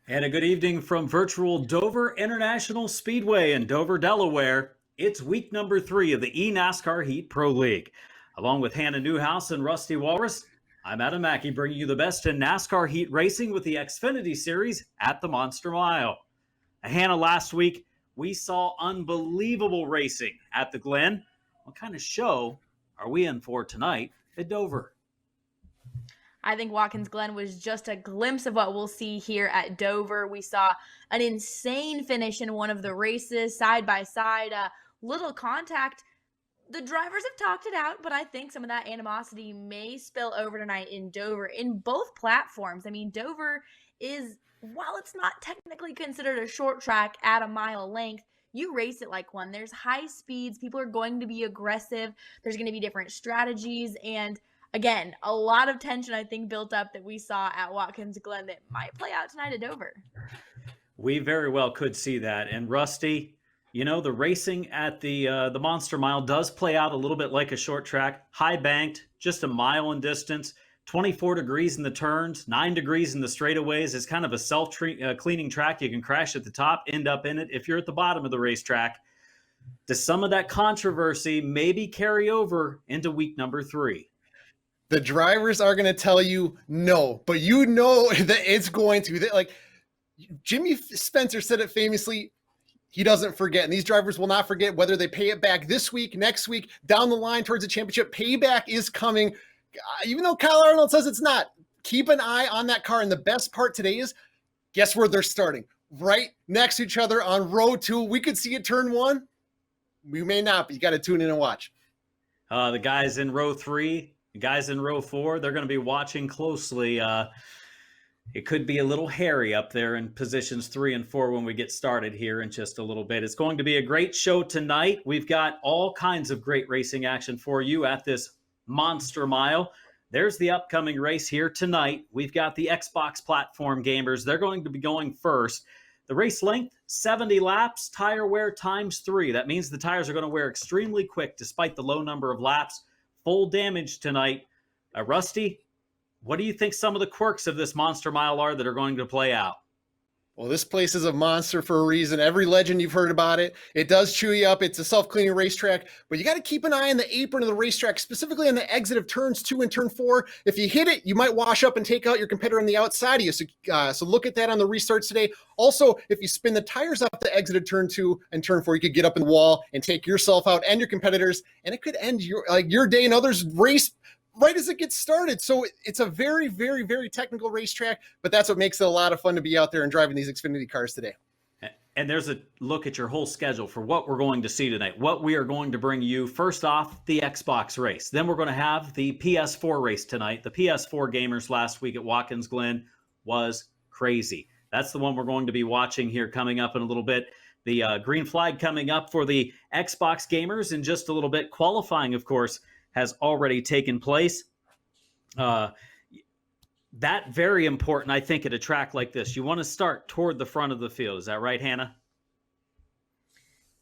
And a good evening from virtual Dover International Speedway in Dover, Delaware. It's week number 3 of the eNASCAR Heat Pro League. Along with Hannah Newhouse and Rusty Walrus, I'm Adam Mackey bringing you the best in NASCAR Heat racing with the Xfinity Series at the Monster Mile. Hannah, last week we saw unbelievable racing at the Glen. What kind of show are we in for tonight at Dover? I think Watkins Glen was just a glimpse of what we'll see here at Dover. We saw an insane finish in one of the races, side by side, little contact. The drivers have talked it out, but I think some of that animosity may spill over tonight in Dover in both platforms. I mean, Dover is, while it's not technically considered a short track at a mile length, you race it like one. There's high speeds. People are going to be aggressive. There's going to be different strategies. And again, a lot of tension, I think, built up that we saw at Watkins Glen that might play out tonight at Dover. We very well could see that. And Rusty, you know, the racing at the Monster Mile does play out a little bit like a short track, high banked, just a mile in distance, 24 degrees in the turns, 9 degrees in the straightaways. It's kind of a self-cleaning track. You can crash at the top, end up in it if you're at the bottom of the racetrack. Does some of that controversy maybe carry over into week number 3? The drivers are going to tell you no, but you know that it's going to. Like Jimmy Spencer said it famously, he doesn't forget. And these drivers will not forget whether they pay it back this week, next week, down the line towards the championship. Payback is coming. Even though Kyle Arnold says it's not, keep an eye on that car. And the best part today is, guess where they're starting? Right next to each other on row 2. We could see it turn 1. We may not, but you got to tune in and watch. The guys in row 3, the guys in row 4, they're going to be watching closely. It could be a little hairy up there in positions 3 and 4 when we get started here in just a little bit. It's going to be a great show tonight. We've got all kinds of great racing action for you at this Monster Mile. There's the upcoming race here tonight. We've got the Xbox platform gamers. They're going to be going first. The race length, 70 laps, tire wear times 3. That means the tires are going to wear extremely quick despite the low number of laps. Full damage tonight. Rusty, what do you think some of the quirks of this Monster Mile are that are going to play out? Well, this place is a monster for a reason. Every legend you've heard about it. It does chew you up. It's a self-cleaning racetrack, but you got to keep an eye on the apron of the racetrack, specifically on the exit of turns 2 and turn 4. If you hit it, you might wash up and take out your competitor on the outside of you. So look at that on the restarts today. Also, if you spin the tires off the exit of turn 2 and turn 4, you could get up in the wall and take yourself out and your competitors, and it could end your day and others' race right as it gets started. So it's a very, very, very technical racetrack, but that's what makes it a lot of fun to be out there and driving these Xfinity cars today. And there's a look at your whole schedule for what we're going to see tonight, what we are going to bring you. First off, the Xbox race. Then we're going to have the PS4 race tonight. The PS4 gamers last week at Watkins Glen was crazy. That's the one we're going to be watching here coming up in a little bit. The green flag coming up for the Xbox gamers in just a little bit. Qualifying, of course, has already taken place. That very important, I think, at a track like this. You want to start toward the front of the field. Is that right, Hannah?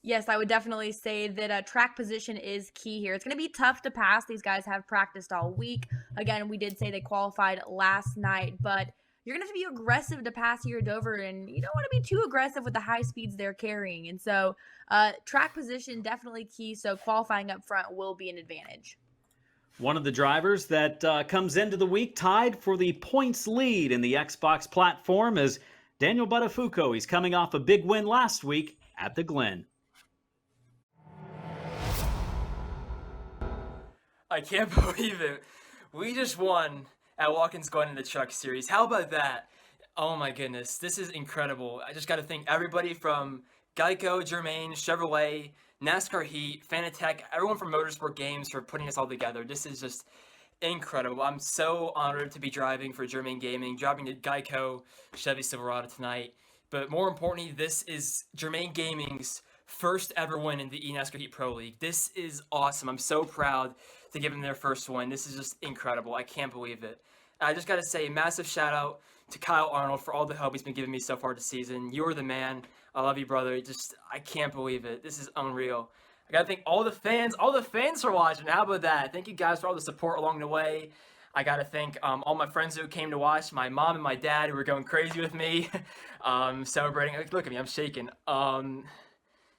Yes, I would definitely say that track position is key here. It's going to be tough to pass. These guys have practiced all week. Again, we did say they qualified last night, but you're going to have to be aggressive to pass here at Dover, and you don't want to be too aggressive with the high speeds they're carrying. And so track position definitely key, so qualifying up front will be an advantage. One of the drivers that comes into the week tied for the points lead in the Xbox platform is Daniel Buttafuoco. He's coming off a big win last week at the Glen. I can't believe it. We just won at Watkins Glen in the Truck Series. How about that? Oh my goodness, this is incredible. I just got to thank everybody from Geico, Germain, Chevrolet, NASCAR Heat, Fanatec, everyone from Motorsport Games for putting us all together. This is just incredible. I'm so honored to be driving for Germain Gaming, driving the Geico Chevy Silverado tonight. But more importantly, this is Germain Gaming's first ever win in the eNASCAR Heat Pro League. This is awesome. I'm so proud to give them their first win. This is just incredible. I can't believe it. I just got to say a massive shout out to Kyle Arnold for all the help he's been giving me so far this season. You're the man. I love you, brother. I can't believe it. This is unreal. I got to thank all the fans for watching. How about that? Thank you guys for all the support along the way. I got to thank all my friends who came to watch, my mom and my dad who were going crazy with me, celebrating. Look at me, I'm shaking.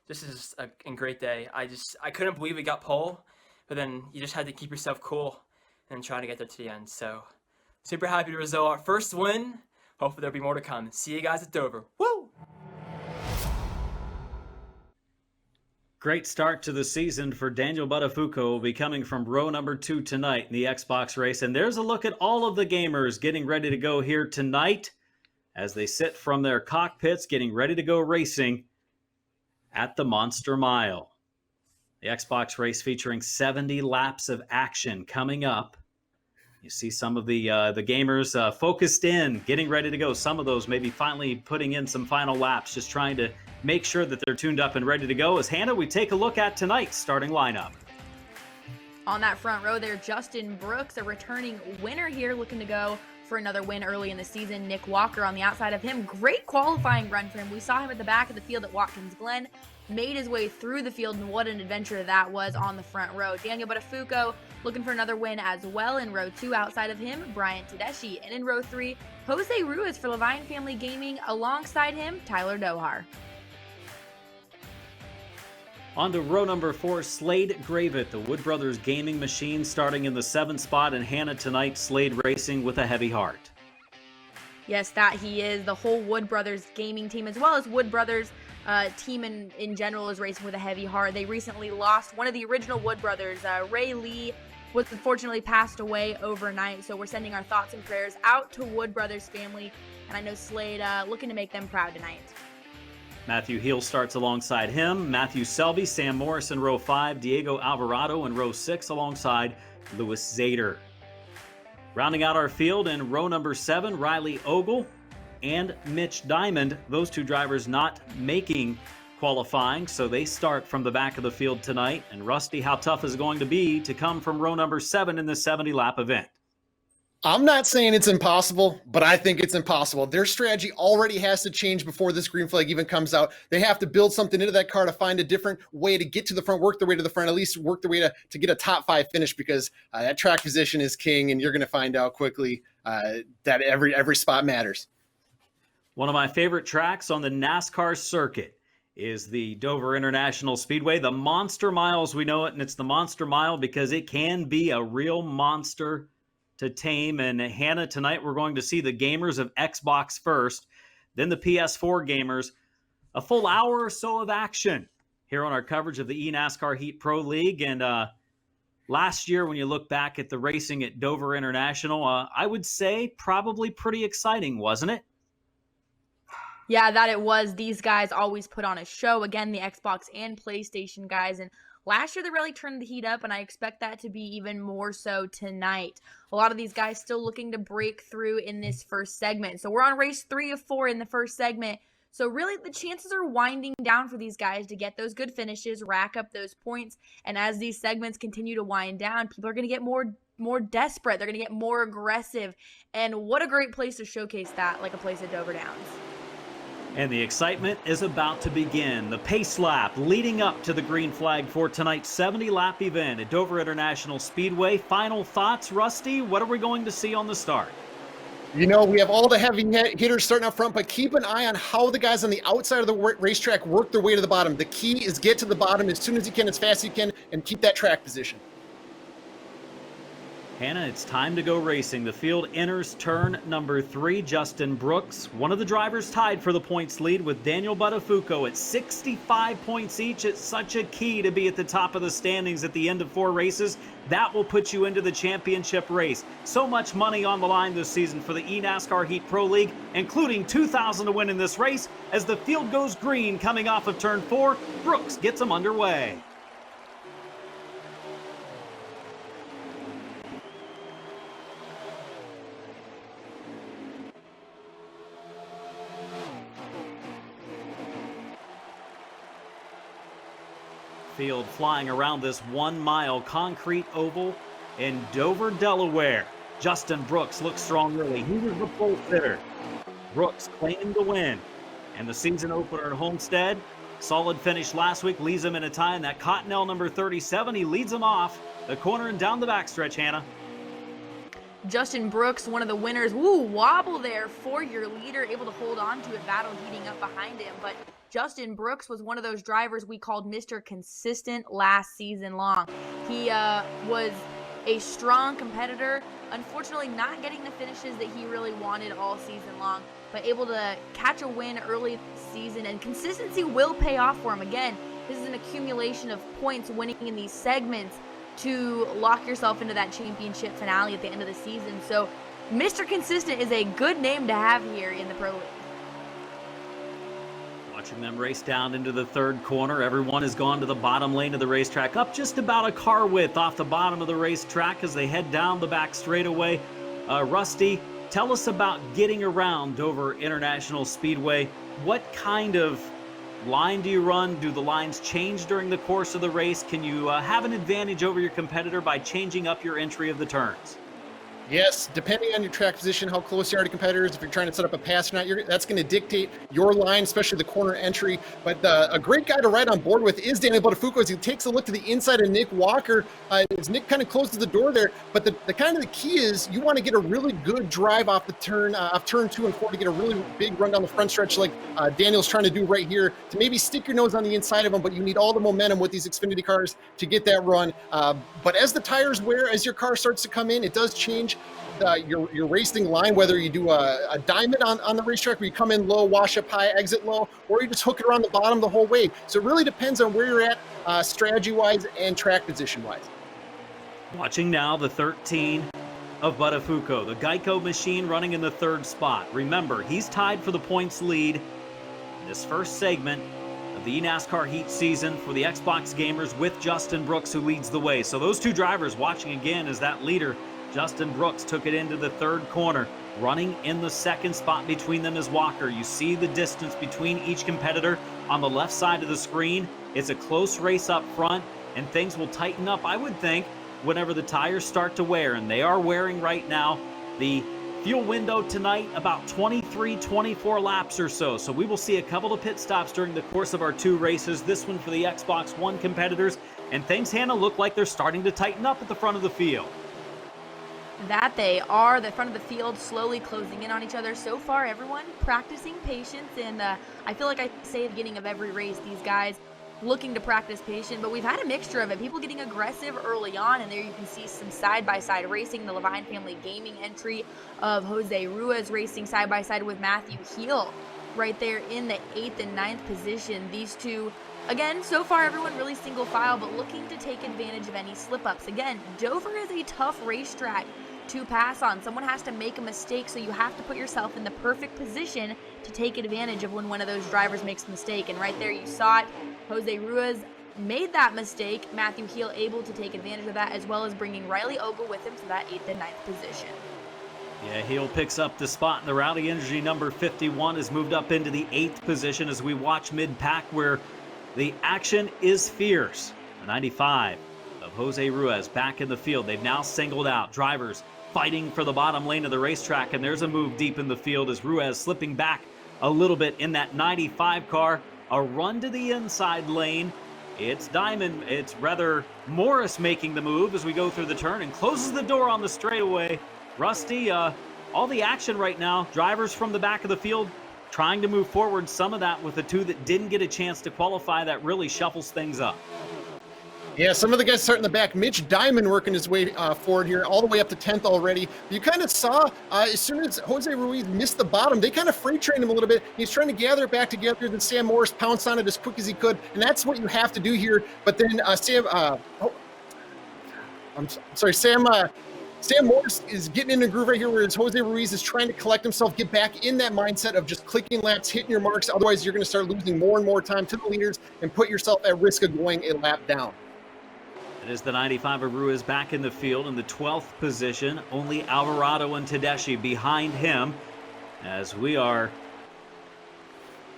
This is a great day. I couldn't believe we got pole, but then you just had to keep yourself cool and try to get there to the end. So super happy to result our first win. Hopefully there'll be more to come. See you guys at Dover. Woo! Great start to the season for Daniel Buttafuoco. Will be coming from row number 2 tonight in the Xbox race. And there's a look at all of the gamers getting ready to go here tonight as they sit from their cockpits getting ready to go racing at the Monster Mile. The Xbox race featuring 70 laps of action coming up. You see some of the gamers focused in, getting ready to go. Some of those maybe finally putting in some final laps, just trying to make sure that they're tuned up and ready to go. As Hannah, we take a look at tonight's starting lineup. On that front row there, Justin Brooks, a returning winner here, looking to go for another win early in the season. Nick Walker on the outside of him. Great qualifying run for him. We saw him at the back of the field at Watkins Glen. Made his way through the field, and what an adventure that was on the front row. Daniel Buttafuoco looking for another win as well in row 2. Outside of him, Brian Tedeschi. And in row 3, Jose Ruiz for Levine Family Gaming. Alongside him, Tyler Dohar. On to row number 4, Slade Gravett, the Wood Brothers Gaming Machine, starting in the 7th spot. And Hannah tonight, Slade racing with a heavy heart. Yes, that he is. The whole Wood Brothers gaming team, as well as Wood Brothers team in general, is racing with a heavy heart. They recently lost one of the original Wood Brothers. Ray Lee was unfortunately passed away overnight, so we're sending our thoughts and prayers out to Wood Brothers family, and I know Slade looking to make them proud tonight. Matthew Heel starts alongside him. Matthew Selby, Sam Morris in row 5, Diego Alvarado in row 6 alongside Lewis Zader. Rounding out our field in row number 7, Riley Ogle and Mitch Diamond. Those two drivers not making qualifying, so they start from the back of the field tonight. And Rusty, how tough is it going to be to come from row number 7 in this 70-lap event? I'm not saying it's impossible, but I think it's impossible. Their strategy already has to change before this green flag even comes out. They have to build something into that car to find a different way to get to the front, work their way to the front, at least work their way to get a top 5 finish, because that track position is king, and you're going to find out quickly that every spot matters. One of my favorite tracks on the NASCAR circuit is the Dover International Speedway, the Monster Mile as we know it, and it's the Monster Mile because it can be a real monster to tame. And Hannah, tonight we're going to see the gamers of Xbox first, then the PS4 gamers. A full hour or so of action here on our coverage of the eNASCAR Heat Pro League. And last year, when you look back at the racing at Dover International, I would say probably pretty exciting, wasn't it? Yeah, that it was. These guys always put on a show. Again, the Xbox and PlayStation guys. And last year, they really turned the heat up, and I expect that to be even more so tonight. A lot of these guys still looking to break through in this first segment. So we're on race 3 of 4 in the first segment. So really, the chances are winding down for these guys to get those good finishes, rack up those points. And as these segments continue to wind down, people are going to get more desperate. They're going to get more aggressive. And what a great place to showcase that, like a place at Dover Downs. And the excitement is about to begin. The pace lap leading up to the green flag for tonight's 70-lap event at Dover International Speedway. Final thoughts, Rusty? What are we going to see on the start? You know, we have all the heavy hitters starting up front, but keep an eye on how the guys on the outside of the racetrack work their way to the bottom. The key is get to the bottom as soon as you can, as fast as you can, and keep that track position. Hannah, it's time to go racing. The field enters turn number 3. Justin Brooks, one of the drivers, tied for the points lead with Daniel Buttafuoco at 65 points each. It's such a key to be at the top of the standings at the end of 4 races. That will put you into the championship race. So much money on the line this season for the eNASCAR Heat Pro League, including $2,000 to win in this race. As the field goes green coming off of turn 4, Brooks gets them underway. Field flying around this 1-mile concrete oval in Dover, Delaware. Justin Brooks looks strong early. He was the pole sitter. Brooks claiming the win. And the season opener at Homestead, solid finish last week, leaves him in a tie in that Cottonelle number 37. He leads him off the corner and down the backstretch, Hannah. Justin Brooks, one of the winners. Woo, wobble there for your leader, able to hold on to it, battle heating up behind him. But Justin Brooks was one of those drivers we called Mr. Consistent last season long. He was a strong competitor, unfortunately not getting the finishes that he really wanted all season long, but able to catch a win early this season, and consistency will pay off for him. Again, this is an accumulation of points winning in these segments to lock yourself into that championship finale at the end of the season. So Mr. Consistent is a good name to have here in the Pro League. Watching them race down into the third corner, everyone has gone to the bottom lane of the racetrack, up just about a car width off the bottom of the racetrack as they head down the back straightaway. Rusty, tell us about getting around Dover International Speedway. What kind of line do you run? Do the lines change during the course of the race? Can you have an advantage over your competitor by changing up your entry of the turns? Yes, depending on your track position, how close you are to competitors, if you're trying to set up a pass or not, that's going to dictate your line, especially the corner entry. But a great guy to ride on board with is Daniel Botafuco as he takes a look to the inside of Nick Walker as Nick kind of closes the door there. But the kind of the key is you want to get a really good drive off the turn, off turn 2 and 4 to get a really big run down the front stretch like Daniel's trying to do right here to maybe stick your nose on the inside of him, but you need all the momentum with these Xfinity cars to get that run. But as the tires wear, as your car starts to come in, it does change your racing line, whether you do a diamond on the racetrack where you come in low, wash up high, exit low, or you just hook it around the bottom the whole way. So it really depends on where you're at strategy-wise and track position-wise. Watching now the 13 of Botafuco, the Geico machine running in the third spot. Remember, he's tied for the points lead in this first segment of the eNASCAR Heat season for the Xbox gamers with Justin Brooks, who leads the way. So those two drivers watching again as that leader, Justin Brooks, took it into the third corner. Running in the second spot between them is Walker. You see the distance between each competitor on the left side of the screen. It's a close race up front, and things will tighten up, I would think, whenever the tires start to wear, and they are wearing right now. The fuel window tonight, about 23, 24 laps or so. So we will see a couple of pit stops during the course of our two races. This one for the Xbox One competitors, and things, Hannah, look like they're starting to tighten up at the front of the field. That they are. The front of the field slowly closing in on each other. So far, everyone practicing patience, and I feel like I say at the beginning of every race, these guys looking to practice patience, but we've had a mixture of it. People getting aggressive early on, and there you can see some side-by-side racing. The Levine Family Gaming entry of Jose Ruiz racing side-by-side with Matthew Heel right there in the 8th and 9th position. These two, again, so far everyone really single file, but looking to take advantage of any slip-ups. Again, Dover is a tough racetrack to pass on. Someone has to make a mistake, so you have to put yourself in the perfect position to take advantage of when one of those drivers makes a mistake. And right there you saw it. Jose Ruiz made that mistake. Matthew Heel able to take advantage of that, as well as bringing Riley Ogle with him to that 8th and 9th position. Yeah, Heel picks up the spot, and the Rowdy Energy number 51 has moved up into the 8th position as we watch mid-pack where the action is fierce. The 95 of Jose Ruiz back in the field. They've now singled out drivers fighting for the bottom lane of the racetrack, and there's a move deep in the field as Ruiz slipping back a little bit in that 95 car. A run to the inside lane. It's rather Morris making the move as we go through the turn and closes the door on the straightaway. Rusty, all the action right now, drivers from the back of the field trying to move forward. Some of that with the two that didn't get a chance to qualify, that really shuffles things up. Yeah, some of the guys start in the back. Mitch Diamond working his way forward here, all the way up to 10th already. You kind of saw as soon as Jose Ruiz missed the bottom, they kind of freight trained him a little bit. He's trying to gather it back together. Then Sam Morris pounced on it as quick as he could, and that's what you have to do here. But then Sam Morris is getting in a groove right here, whereas Jose Ruiz is trying to collect himself, get back in that mindset of just clicking laps, hitting your marks. Otherwise, you're going to start losing more and more time to the leaders and put yourself at risk of going a lap down. It is the 95 of Ruiz back in the field in the 12th position. Only Alvarado and Tedeschi behind him as we are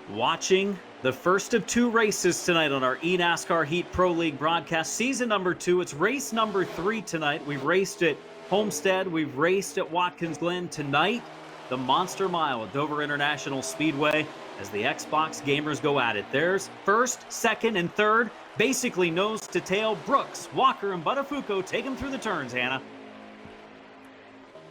watching the first of two races tonight on our eNASCAR Heat Pro League broadcast. Season number 2. It's race number 3 tonight. We've raced at Homestead. We've raced at Watkins Glen. Tonight, the Monster Mile at Dover International Speedway as the Xbox gamers go at it. There's first, second, and third. Basically nose to tail. Brooks, Walker, and Botafuco take them through the turns, Hannah.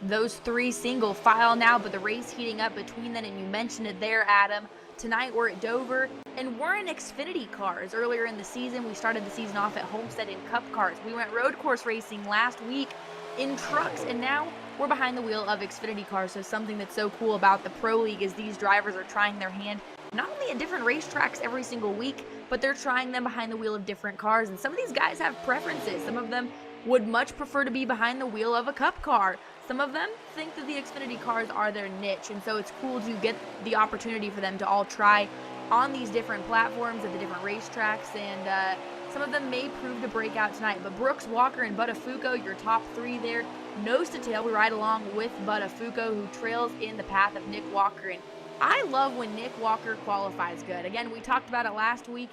those three single file now, but the race heating up between them, and you mentioned it there, Adam. Tonight we're at Dover, and we're in Xfinity cars. Earlier in the season, we started the season off at Homestead in Cup cars. We went road course racing last week in trucks, and now we're behind the wheel of Xfinity cars. So something that's so cool about the Pro League is these drivers are trying their hand not only at different racetracks every single week, but they're trying them behind the wheel of different cars. And some of these guys have preferences. Some of them would much prefer to be behind the wheel of a Cup car. Some of them think that the Xfinity cars are their niche, and so it's cool to get the opportunity for them to all try on these different platforms at the different racetracks, and some of them may prove to break out tonight. But Brooks, Walker, and Buttafuoco, your top three there. Nose to tail, we ride along with Buttafuoco, who trails in the path of Nick Walker. And I love when Nick Walker qualifies good. Again, we talked about it last week.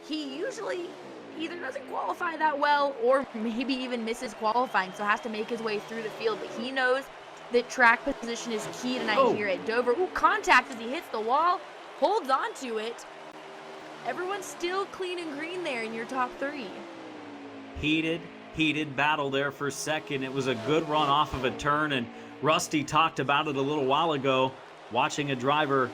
He usually either doesn't qualify that well or maybe even misses qualifying, so has to make his way through the field. But he knows that track position is key tonight here at Dover. Ooh, contact as he hits the wall, holds on to it. Everyone's still clean and green there in your top three. Heated battle there for second. It was a good run off of a turn, and Rusty talked about it a little while ago, watching a driver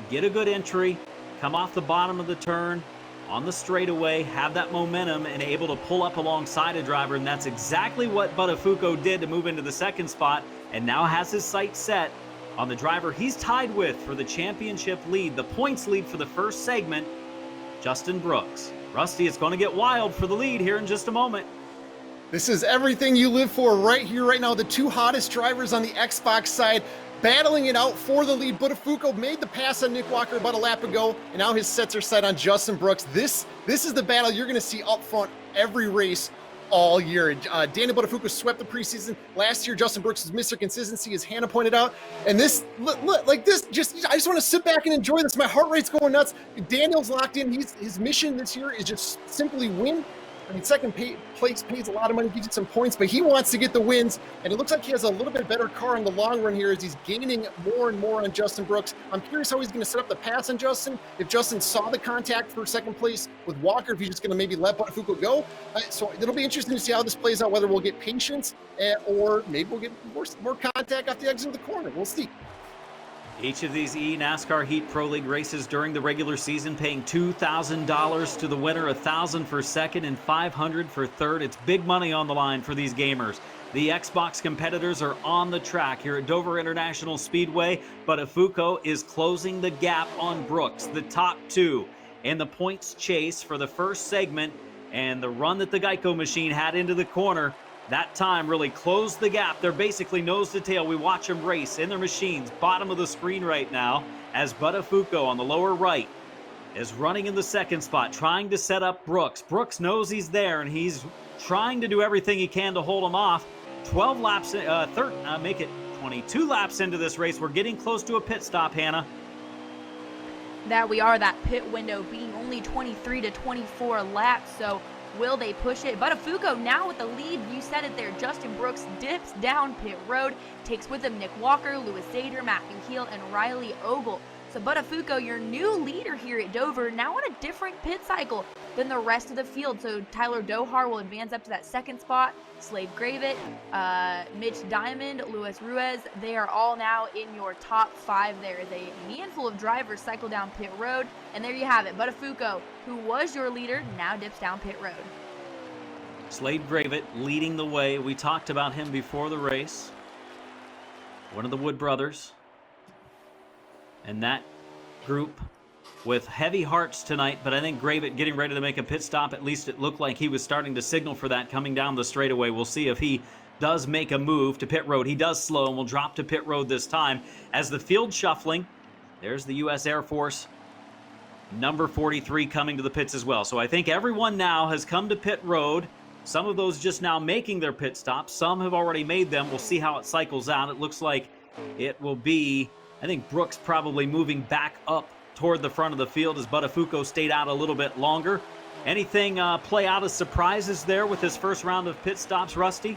get a good entry, come off the bottom of the turn, on the straightaway, have that momentum, and able to pull up alongside a driver, and that's exactly what Buttafuoco did to move into the second spot, and now has his sights set on the driver he's tied with for the championship lead, the points lead for the first segment, Justin Brooks. Rusty, it's going to get wild for the lead here in just a moment. This is everything you live for right here, right now. The two hottest drivers on the Xbox side battling it out for the lead. Buttafuoco made the pass on Nick Walker about a lap ago, and now his sights are set on Justin Brooks. This is the battle you're going to see up front every race all year. Daniel Buttafuoco swept the preseason. Last year, Justin Brooks was Mr. Consistency, as Hannah pointed out. And this, I just want to sit back and enjoy this. My heart rate's going nuts. Daniel's locked in. His mission this year is just simply win. I mean, second place pays a lot of money, gives you some points, but he wants to get the wins, and it looks like he has a little bit better car in the long run here as he's gaining more and more on Justin Brooks. I'm curious how he's going to set up the pass on Justin, if Justin saw the contact for second place with Walker, if he's just going to maybe let Buttafuoco go. So it'll be interesting to see how this plays out, whether we'll get patience or maybe we'll get more contact off the exit of the corner. We'll see. Each of these NASCAR Heat Pro League races during the regular season paying $2,000 to the winner, $1,000 for second, and $500 for third. It's big money on the line for these gamers. The Xbox competitors are on the track here at Dover International Speedway. Buttafuoco is closing the gap on Brooks, the top two, in the points chase for the first segment, and the run that the Geico machine had into the corner. That time really closed the gap. They're basically nose to tail. We watch them race in their machines, bottom of the screen right now, as Buttafuoco on the lower right is running in the second spot, trying to set up Brooks. Brooks knows he's there, and he's trying to do everything he can to hold him off. 12 laps, make it 22 laps into this race. We're getting close to a pit stop, Hannah. That we are, that pit window being only 23 to 24 laps, so will they push it? Buttafuoco now with the lead. You said it there. Justin Brooks dips down pit road, takes with him Nick Walker, Lewis Zader, Matthew Heel, and Riley Ogle. So Buttafuoco, your new leader here at Dover, now on a different pit cycle than the rest of the field. So Tyler Dohar will advance up to that second spot. Slade Gravett, Mitch Diamond, Luis Ruiz, they are all now in your top five. There is a handful of drivers cycle down pit road, and there you have it. Buttafuoco, who was your leader, now dips down pit road. Slade Gravett leading the way. We talked about him before the race. One of the Wood brothers. And that group with heavy hearts tonight, but I think Gravett getting ready to make a pit stop. At least it looked like he was starting to signal for that coming down the straightaway. We'll see if he does make a move to pit road. He does slow and will drop to pit road this time. As the field shuffling, there's the U.S. Air Force number 43 coming to the pits as well. So I think everyone now has come to pit road. Some of those just now making their pit stops. Some have already made them. We'll see how it cycles out. It looks like it will be, I think Brooks probably moving back up toward the front of the field as Buttafuoco stayed out a little bit longer. Anything play out as surprises there with his first round of pit stops, Rusty?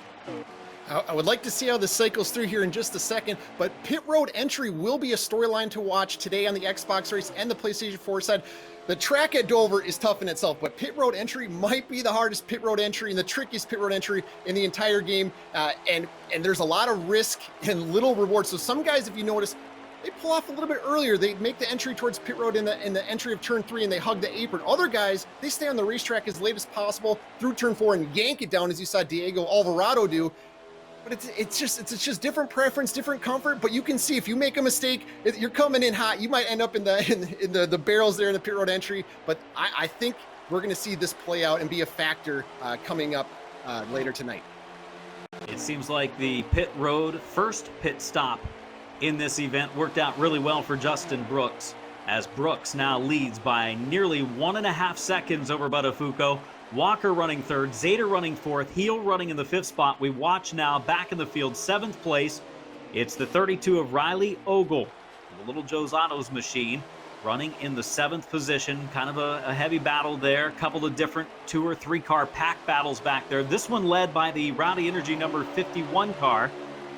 I would like to see how this cycles through here in just a second, but pit road entry will be a storyline to watch today on the Xbox race and the PlayStation 4 side. The track at Dover is tough in itself, but pit road entry might be the hardest pit road entry and the trickiest pit road entry in the entire game. And there's a lot of risk and little reward. So some guys, if you notice, they pull off a little bit earlier. They make the entry towards pit road in the entry of turn 3 and they hug the apron. Other guys, they stay on the racetrack as late as possible through turn 4 and yank it down, as you saw Diego Alvarado do. But it's just different preference, different comfort. But you can see if you make a mistake, you're coming in hot. You might end up in the barrels there in the pit road entry. But I think we're going to see this play out and be a factor coming up later tonight. It seems like the pit road first pit stop in this event worked out really well for Justin Brooks, as Brooks now leads by nearly 1.5 seconds over Buttafuoco. Walker running third, Zader running fourth, Heel running in the fifth spot. We watch now back in the field, 7th place. It's the 32 of Riley Ogle, the Little Joe's Autos machine, running in the 7th position. Kind of a heavy battle there. A couple of different 2 or 3 car pack battles back there. This one led by the Rowdy Energy number 51 car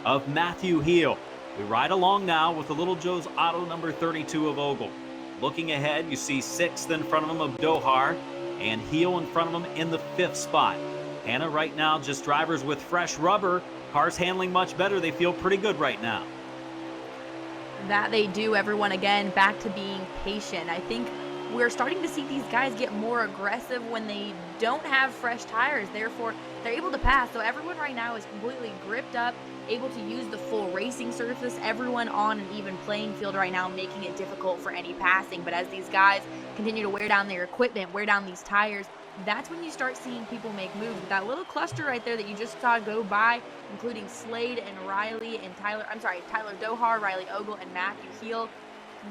of Matthew Heel. We ride along now with the Little Joe's Auto number 32 of Ogle. Looking ahead, you see 6th in front of him of Dohar, and Heel in front of him in the 5th spot. Hannah right now just drivers with fresh rubber. Cars handling much better. They feel pretty good right now. That they do. Everyone again back to being patient. I think we're starting to see these guys get more aggressive when they don't have fresh tires. Therefore, they're able to pass. So everyone right now is completely gripped up, able to use the full racing surface. Everyone on an even playing field right now, making it difficult for any passing. But as these guys continue to wear down their equipment, wear down these tires, that's when you start seeing people make moves. With that little cluster right there that you just saw go by, including Slade and Riley and Tyler Dohar, Riley Ogle, and Matthew Heel.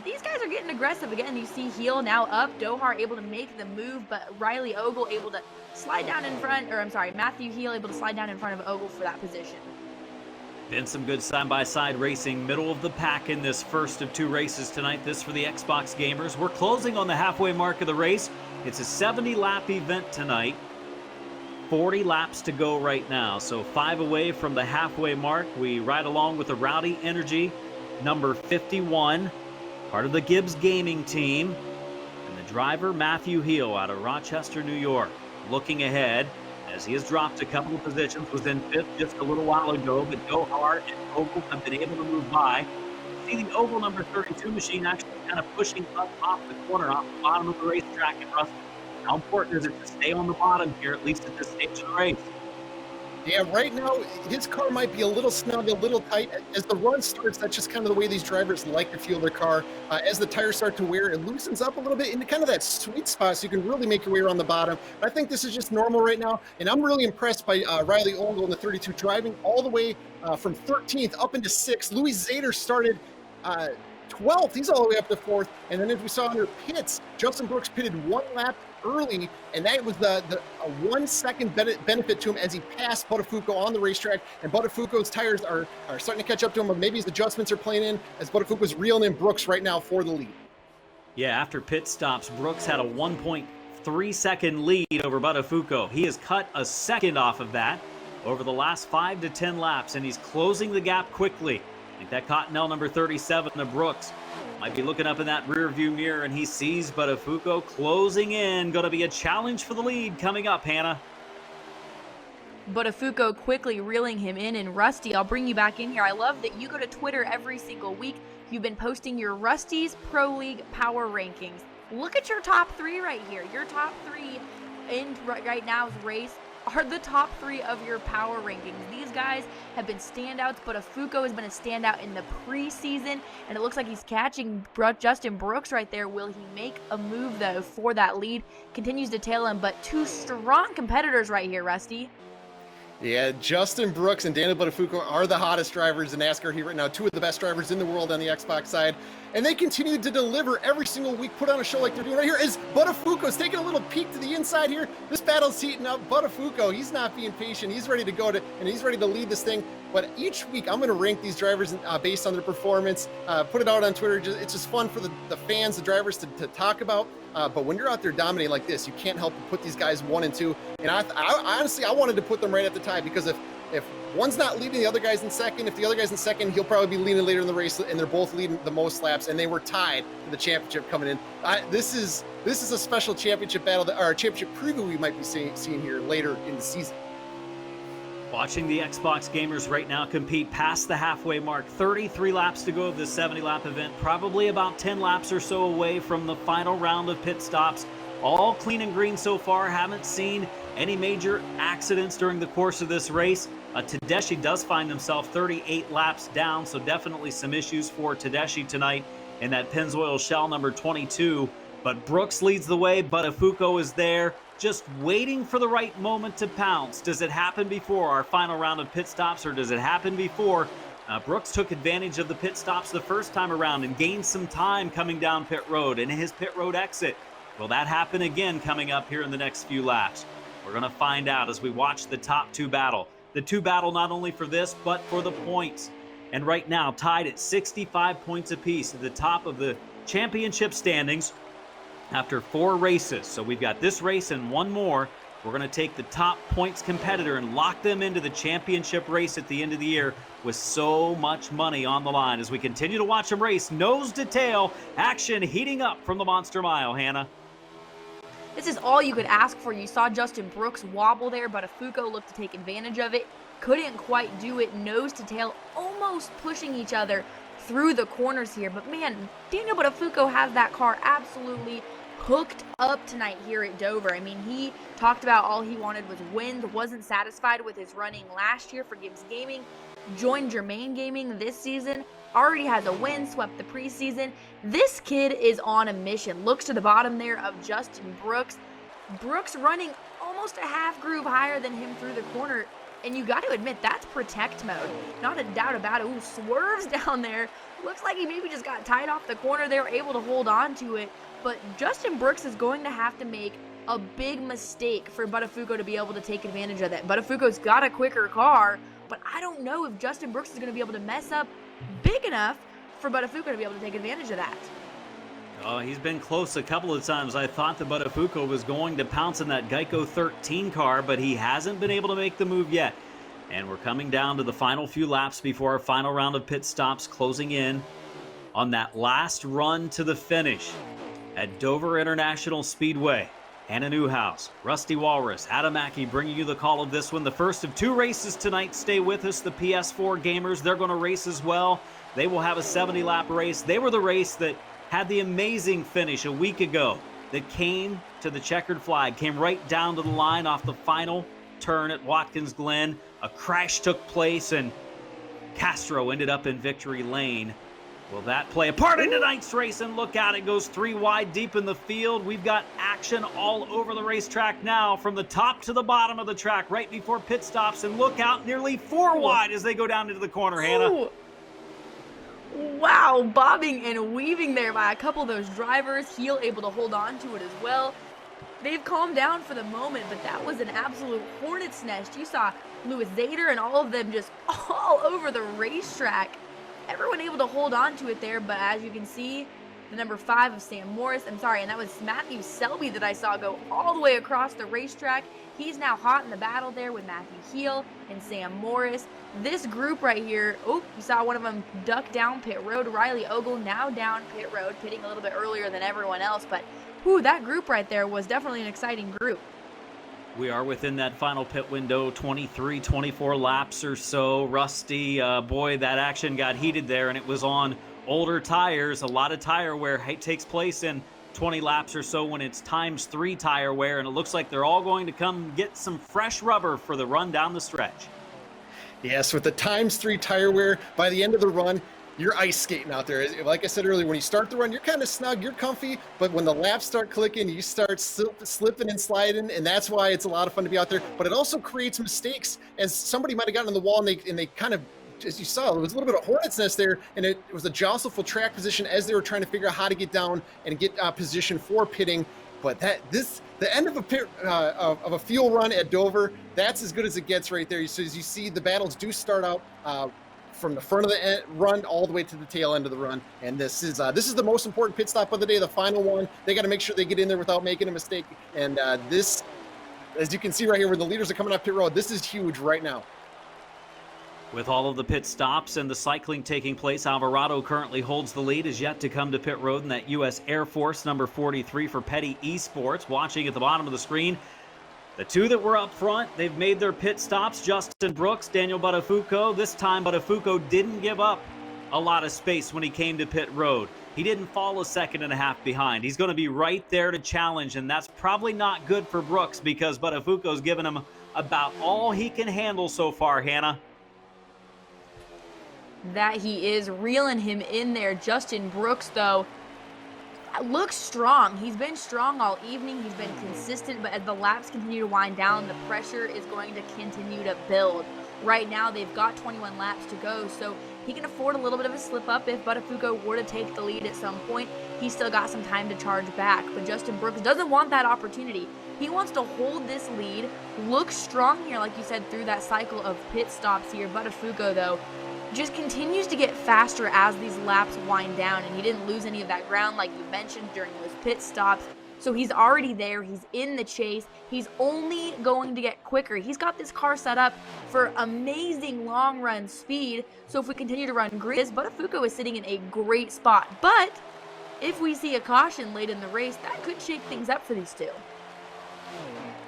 These guys are getting aggressive again. You see Heel now up, Dohar able to make the move, but Riley Ogle able to slide down in front, Matthew Heel able to slide down in front of Ogle for that position. Been some good side-by-side racing, middle of the pack in this first of 2 races tonight. This for the Xbox gamers. We're closing on the halfway mark of the race. It's a 70-lap event tonight. 40 laps to go right now, so 5 away from the halfway mark. We ride along with the Rowdy Energy number 51, part of the Gibbs Gaming team, and the driver Matthew Heel out of Rochester, New York. Looking ahead, as he has dropped a couple of positions, was in 5th just a little while ago, but Dohar and Ogle have been able to move by. See the Ogle number 32 machine actually kind of pushing up off the corner, off the bottom of the racetrack in Ruston. How important is it to stay on the bottom here, at least at this stage of the race? Yeah, right now, his car might be a little snug, a little tight. As the run starts, that's just kind of the way these drivers like to feel their car. As the tires start to wear, it loosens up a little bit into kind of that sweet spot, so you can really make your way around the bottom. But I think this is just normal right now, and I'm really impressed by Riley Ogle in the 32, driving all the way from 13th up into 6th. Louis Zader started 12th. He's all the way up to 4th. And then as we saw under pits, Justin Brooks pitted 1 lap early, and that was a 1 second benefit to him as he passed Buttafuoco on the racetrack. And Buttafuoco's tires are starting to catch up to him, but maybe his adjustments are playing in as Buttafuoco's reeling in Brooks right now for the lead. Yeah, after pit stops, Brooks had a 1.3 second lead over Buttafuoco. He has cut a second off of that over the last 5 to 10 laps, and he's closing the gap quickly. I think that Cottonelle number 37 of Brooks might be looking up in that rear view mirror, and he sees Buttafuoco closing in. Going to be a challenge for the lead coming up, Hannah. Buttafuoco quickly reeling him in. And Rusty, I'll bring you back in here. I love that you go to Twitter every single week. You've been posting your Rusty's Pro League power rankings. Look at your top 3 right here. Your top 3 in right now's race are the top 3 of your power rankings. These guys have been standouts. Buttafuoco has been a standout in the preseason, and it looks like he's catching Justin Brooks right there. Will he make a move, though, for that lead? Continues to tail him, but 2 strong competitors right here, Rusty. Yeah, Justin Brooks and Daniel Buttafuoco are the hottest drivers in NASCAR here right now. 2 of the best drivers in the world on the Xbox side. And they continue to deliver every single week, put on a show like they're doing right here. As Buttafuoco's taking a little peek to the inside here. This battle's heating up. Buttafuoco, he's not being patient. He's ready to go and he's ready to lead this thing. But each week, I'm going to rank these drivers based on their performance, put it out on Twitter. It's just fun for the fans, the drivers to talk about. But when you're out there dominating like this, you can't help but put these guys 1 and 2. And I honestly, I wanted to put them right at the tie, because if One's not leading the other guy's in second. If the other guy's in second, he'll probably be leading later in the race, and they're both leading the most laps, and they were tied for the championship coming in. This is a special championship battle, or a championship preview we might be seeing here later in the season. Watching the Xbox gamers right now compete past the halfway mark. 33 laps to go of this 70-lap event. Probably about 10 laps or so away from the final round of pit stops. All clean and green so far. Haven't seen any major accidents during the course of this race. Tedeschi does find himself 38 laps down, so definitely some issues for Tedeschi tonight in that Pennzoil shell number 22. But Brooks leads the way. Buttafuoco is there, just waiting for the right moment to pounce. Does it happen before our final round of pit stops, or does it happen before? Brooks took advantage of the pit stops the first time around and gained some time coming down pit road and his pit road exit. Will that happen again coming up here in the next few laps? We're going to find out as we watch the top two battle. The two battle not only for this, but for the points. And right now, tied at 65 points apiece at the top of the championship standings after 4 races. So we've got this race and one more. We're going to take the top points competitor and lock them into the championship race at the end of the year with so much money on the line as we continue to watch them race nose to tail, action heating up from the Monster Mile, Hannah. This is all you could ask for. You saw Justin Brooks wobble there, but Buttafuoco looked to take advantage of it. Couldn't quite do it, nose to tail, almost pushing each other through the corners here. But man, Daniel Buttafuoco has that car absolutely hooked up tonight here at Dover. I mean, he talked about all he wanted was wins, wasn't satisfied with his running last year for Gibbs Gaming, joined Germain Gaming this season, already has a win, swept the preseason. This kid is on a mission. Looks to the bottom there of Justin Brooks. Brooks running almost a half groove higher than him through the corner. And you got to admit, that's protect mode. Not a doubt about it. Ooh, swerves down there. Looks like he maybe just got tied off the corner. They were able to hold on to it. But Justin Brooks is going to have to make a big mistake for Buttafuoco to be able to take advantage of that. Buttafuoco's got a quicker car, but I don't know if Justin Brooks is going to be able to mess up big enough for Buttafuoco to be able to take advantage of that. Oh, he's been close a couple of times. I thought that Buttafuoco was going to pounce in that Geico 13 car, but he hasn't been able to make the move yet. And we're coming down to the final few laps before our final round of pit stops, closing in on that last run to the finish at Dover International Speedway. Hannah Newhouse, Rusty Walrus, Adam Mackey bringing you the call of this one. The first of 2 races tonight. Stay with us. The PS4 gamers, they're going to race as well. They will have a 70-lap race. They were the race that had the amazing finish a week ago that came to the checkered flag, came right down to the line off the final turn at Watkins Glen. A crash took place and Castro ended up in victory lane. Will that play a part in tonight's race? And look out, it goes 3 wide deep in the field. We've got action all over the racetrack now from the top to the bottom of the track right before pit stops. And look out, nearly 4 wide as they go down into the corner, Hannah. Ooh. Wow, bobbing and weaving there by a couple of those drivers. Heel able to hold on to it as well. They've calmed down for the moment, but that was an absolute hornet's nest. You saw Louis Zader and all of them just all over the racetrack. Everyone able to hold on to it there, but as you can see, the number 5 of Sam Morris, and that was Matthew Selby that I saw go all the way across the racetrack. He's now hot in the battle there with Matthew Heel and Sam Morris. This group right here, you saw one of them duck down pit road. Riley Ogle now down pit road, pitting a little bit earlier than everyone else, but that group right there was definitely an exciting group. We are within that final pit window, 23, 24 laps or so. Rusty, boy, that action got heated there, and it was on older tires. A lot of tire wear takes place in 20 laps or so when it's ×3 tire wear, and it looks like they're all going to come get some fresh rubber for the run down the stretch. Yes, with the ×3 tire wear, by the end of the run, you're ice skating out there. Like I said earlier, when you start the run, you're kind of snug, you're comfy, but when the laps start clicking, you start slipping and sliding, and that's why it's a lot of fun to be out there. But it also creates mistakes, as somebody might have gotten on the wall and they kind of, as you saw, there was a little bit of hornet's nest there, and it was a jostle for track position as they were trying to figure out how to get down and get position for pitting. But the end of a fuel run at Dover, that's as good as it gets right there. So as you see, the battles do start out from the front of the run all the way to the tail end of the run. And this is the most important pit stop of the day, the final one. They got to make sure they get in there without making a mistake. And this, as you can see right here, where the leaders are coming up pit road, this is huge right now. With all of the pit stops and the cycling taking place, Alvarado currently holds the lead, is yet to come to pit road in that U.S. Air Force number 43 for Petty Esports. Watching at the bottom of the screen, the two that were up front, they've made their pit stops. Justin Brooks, Daniel Buttafuoco. This time Buttafuoco didn't give up a lot of space when he came to pit road. He didn't fall a second and a half behind. He's going to be right there to challenge, and that's probably not good for Brooks because Buttafuoco's given him about all he can handle so far, Hannah. That he is reeling him in there. Justin Brooks, though, looks strong. He's been strong all evening. He's been consistent, but as the laps continue to wind down, the pressure is going to continue to build. Right now, they've got 21 laps to go, so he can afford a little bit of a slip up if Buttafuoco were to take the lead at some point. He's still got some time to charge back, but Justin Brooks doesn't want that opportunity. He wants to hold this lead, look strong here, like you said, through that cycle of pit stops here. Buttafuoco, though, just continues to get faster as these laps wind down, and he didn't lose any of that ground like you mentioned during those pit stops. So he's already there. He's in the chase. He's only going to get quicker. He's got this car set up for amazing long run speed. So if we continue to run green, Buttafuoco is sitting in a great spot. But if we see a caution late in the race, that could shake things up for these two.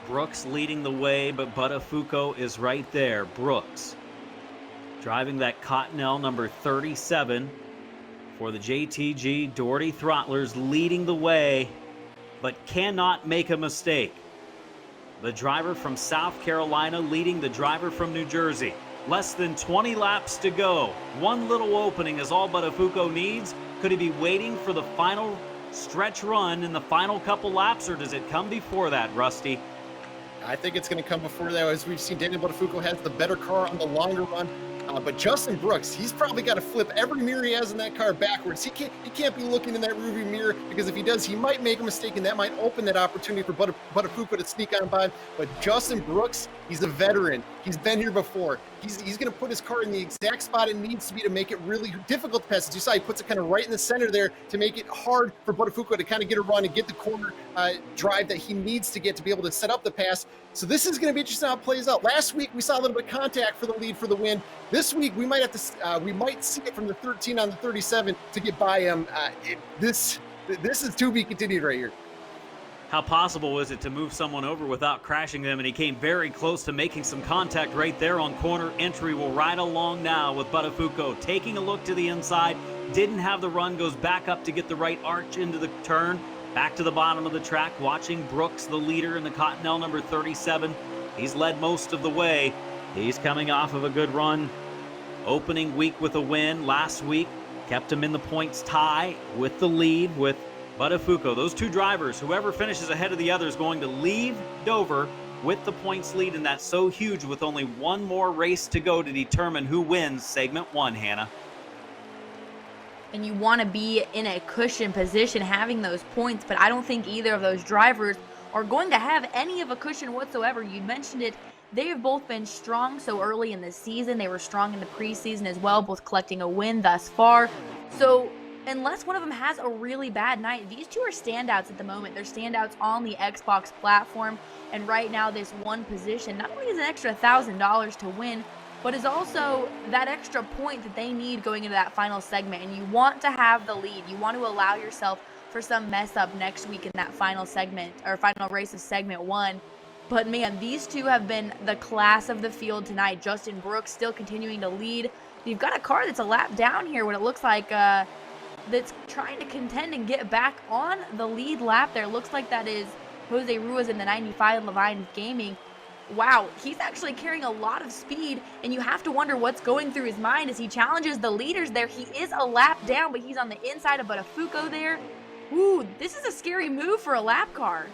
Brooks leading the way, but Buttafuoco is right there. Brooks driving that Cottonelle number 37 for the JTG Doherty Throttlers, leading the way, but cannot make a mistake. The driver from South Carolina leading the driver from New Jersey. Less than 20 laps to go. One little opening is all Buttafuoco needs. Could he be waiting for the final stretch run in the final couple laps, or does it come before that, Rusty? I think it's going to come before that. As we've seen, Daniel Buttafuoco has the better car on the longer run. But Justin Brooks, he's probably got to flip every mirror he has in that car backwards. He can't be looking in that rearview mirror, because if he does, he might make a mistake, and that might open that opportunity for Buttafuoco to sneak on by. But Justin Brooks, he's a veteran. He's been here before. He's going to put his car in the exact spot it needs to be to make it really difficult to pass. As you saw, he puts it kind of right in the center there to make it hard for Buttafuoco to kind of get a run and get the corner drive that he needs to get to be able to set up the pass. So this is going to be interesting how it plays out. Last week, we saw a little bit of contact for the lead for the win. This week, we might have to we might see it from the 13 on the 37 to get by him. This is to be continued right here. How possible was it to move someone over without crashing them? And he came very close to making some contact right there on corner entry. We'll ride along now with Buttafuoco taking a look to the inside. Didn't have the run, goes back up to get the right arch into the turn. Back to the bottom of the track, watching Brooks, the leader in the Cottonelle number 37. He's led most of the way. He's coming off of a good run. Opening week with a win. Last week kept him in the points tie with the lead with Buttafuoco. Those two drivers, whoever finishes ahead of the other, is going to leave Dover with the points lead, and that's so huge with only one more race to go to determine who wins segment one, Hannah. And you want to be in a cushion position having those points, but I don't think either of those drivers are going to have any of a cushion whatsoever. You mentioned it. They have both been strong so early in the season. They were strong in the preseason as well, both collecting a win thus far. So unless one of them has a really bad night, these two are standouts at the moment. They're standouts on the Xbox platform. And right now, this one position not only is an extra $1,000 to win, but is also that extra point that they need going into that final segment. And you want to have the lead. You want to allow yourself for some mess up next week in that final segment, or final race of segment one. But man, these two have been the class of the field tonight. Justin Brooks still continuing to lead. You've got a car that's a lap down here, what it looks like, that's trying to contend and get back on the lead lap there. Looks like that is Jose Ruiz in the 95 Levine Gaming. Wow, he's actually carrying a lot of speed, and you have to wonder what's going through his mind as he challenges the leaders there. He is a lap down, but he's on the inside of Buttafuoco there. Ooh, this is a scary move for a lap car.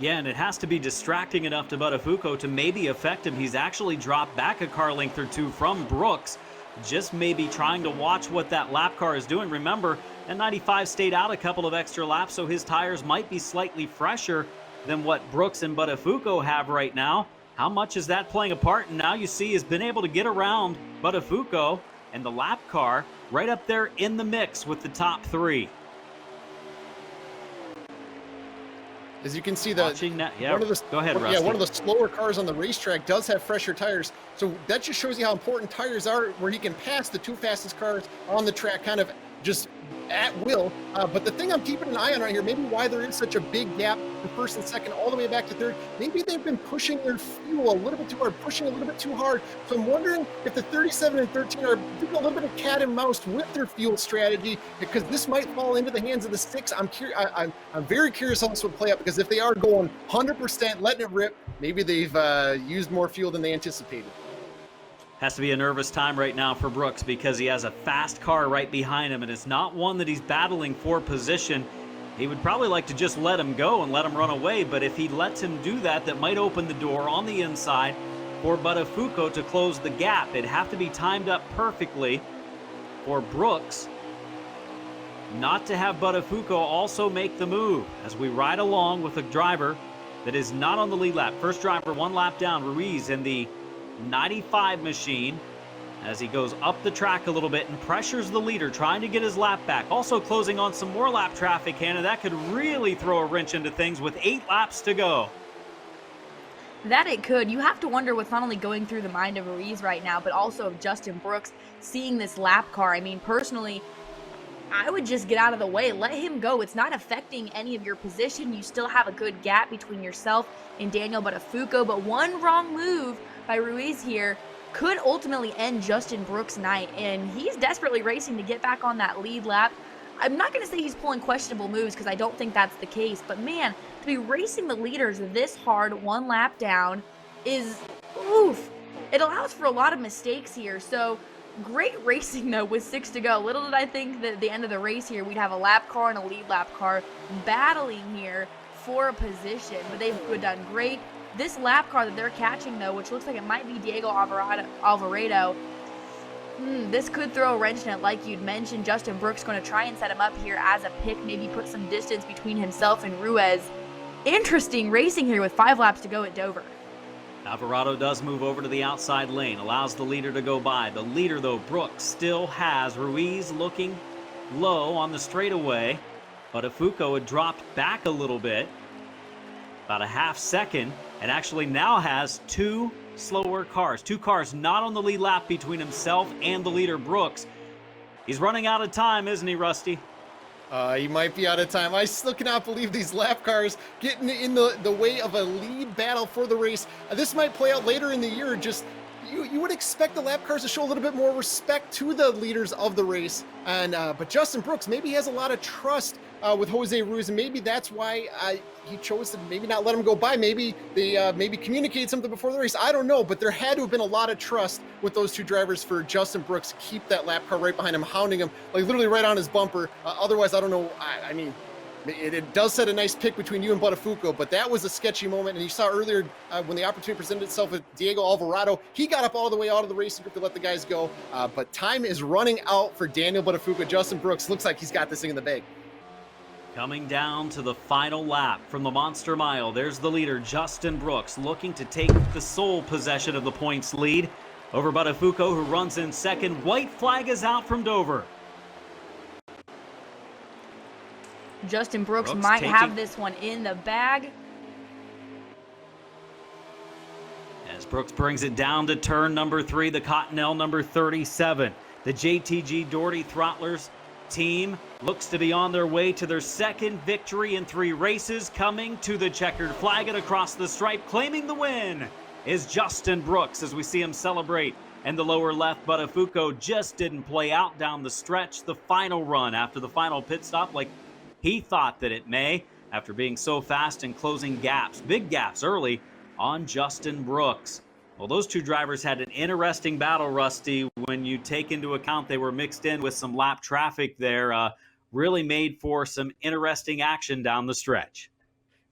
Yeah, and it has to be distracting enough to Buttafuoco to maybe affect him. He's actually dropped back a car length or two from Brooks, just maybe trying to watch what that lap car is doing. Remember, that 95 stayed out a couple of extra laps, so his tires might be slightly fresher than what Brooks and Buttafuoco have right now. How much is that playing a part? And now you see he's been able to get around Buttafuoco, and the lap car right up there in the mix with the top three. As you can see, Watching that, yeah. one of the Go ahead, one- Rusty. yeah, one of the slower cars on the racetrack does have fresher tires, so that just shows you how important tires are, where he can pass the two fastest cars on the track, kind of just at will. But the thing I'm keeping an eye on right here, maybe why there is such a big gap from first and second all the way back to third, maybe they've been pushing their fuel a little bit too hard, pushing a little bit too hard. So I'm wondering if the 37 and 13 are doing a little bit of cat and mouse with their fuel strategy, because this might fall into the hands of the six. I'm very curious how this would play out, because if they are going 100%, letting it rip, maybe they've used more fuel than they anticipated. Has to be a nervous time right now for Brooks, because he has a fast car right behind him, and it's not one that he's battling for position. He would probably like to just let him go and let him run away, but if he lets him do that, that might open the door on the inside for Buttafuoco to close the gap. It'd have to be timed up perfectly for Brooks not to have Buttafuoco also make the move as we ride along with a driver that is not on the lead lap. First driver one lap down, Ruiz in the 95 machine, as he goes up the track a little bit and pressures the leader, trying to get his lap back. Also closing on some more lap traffic, Hannah. That could really throw a wrench into things with 8 laps to go. That it could. You have to wonder what's not only going through the mind of Ruiz right now, but also of Justin Brooks seeing this lap car. I mean, personally, I would just get out of the way. Let him go. It's not affecting any of your position. You still have a good gap between yourself and Daniel Buttafuoco, but one wrong move by Ruiz here could ultimately end Justin Brooks' night, and he's desperately racing to get back on that lead lap. I'm not going to say he's pulling questionable moves, because I don't think that's the case, but man, to be racing the leaders this hard one lap down is oof. It allows for a lot of mistakes here, so great racing though with 6 to go. Little did I think that at the end of the race here we'd have a lap car and a lead lap car battling here for a position, but they've done great. This lap car that they're catching, though, which looks like it might be Diego Alvarado, this could throw a wrench in it, like you'd mentioned. Justin Brooks going to try and set him up here as a pick, maybe put some distance between himself and Ruiz. Interesting racing here with 5 laps to go at Dover. Alvarado does move over to the outside lane, allows the leader to go by. The leader, though, Brooks, still has Ruiz looking low on the straightaway. Buttafuoco had dropped back a little bit, about a half second, and actually now has 2 slower cars. 2 cars not on the lead lap between himself and the leader, Brooks. He's running out of time, isn't he, Rusty? He might be out of time. I still cannot believe these lap cars getting in the way of a lead battle for the race. This might play out later in the year. Just you would expect the lap cars to show a little bit more respect to the leaders of the race. And but Justin Brooks, maybe he has a lot of trust with Jose Ruiz, and maybe that's why he chose to maybe not let him go by. Maybe they maybe communicated something before the race. I don't know, but there had to have been a lot of trust with those 2 drivers for Justin Brooks to keep that lap car right behind him, hounding him, like literally right on his bumper. Otherwise, I don't know. I mean, it does set a nice pick between you and Buttafuoco, but that was a sketchy moment. And you saw earlier when the opportunity presented itself with Diego Alvarado, he got up all the way out of the racing group to let the guys go. But time is running out for Daniel Buttafuoco. Justin Brooks looks like he's got this thing in the bag. Coming down to the final lap from the Monster Mile, there's the leader, Justin Brooks, looking to take the sole possession of the points lead over Buttafuoco, who runs in second. White flag is out from Dover. Justin Brooks might have this one in the bag. As Brooks brings it down to turn number 3, the Cottonelle number 37. The JTG Doherty Throttlers team looks to be on their way to their second victory in 3 races. Coming to the checkered flag and across the stripe, claiming the win, is Justin Brooks as we see him celebrate. And the lower left, Buttafuoco just didn't play out down the stretch the final run after the final pit stop like he thought that it may, after being so fast and closing gaps, big gaps early on Justin Brooks. Well, those 2 drivers had an interesting battle, Rusty, when you take into account they were mixed in with some lap traffic there. Really made for some interesting action down the stretch.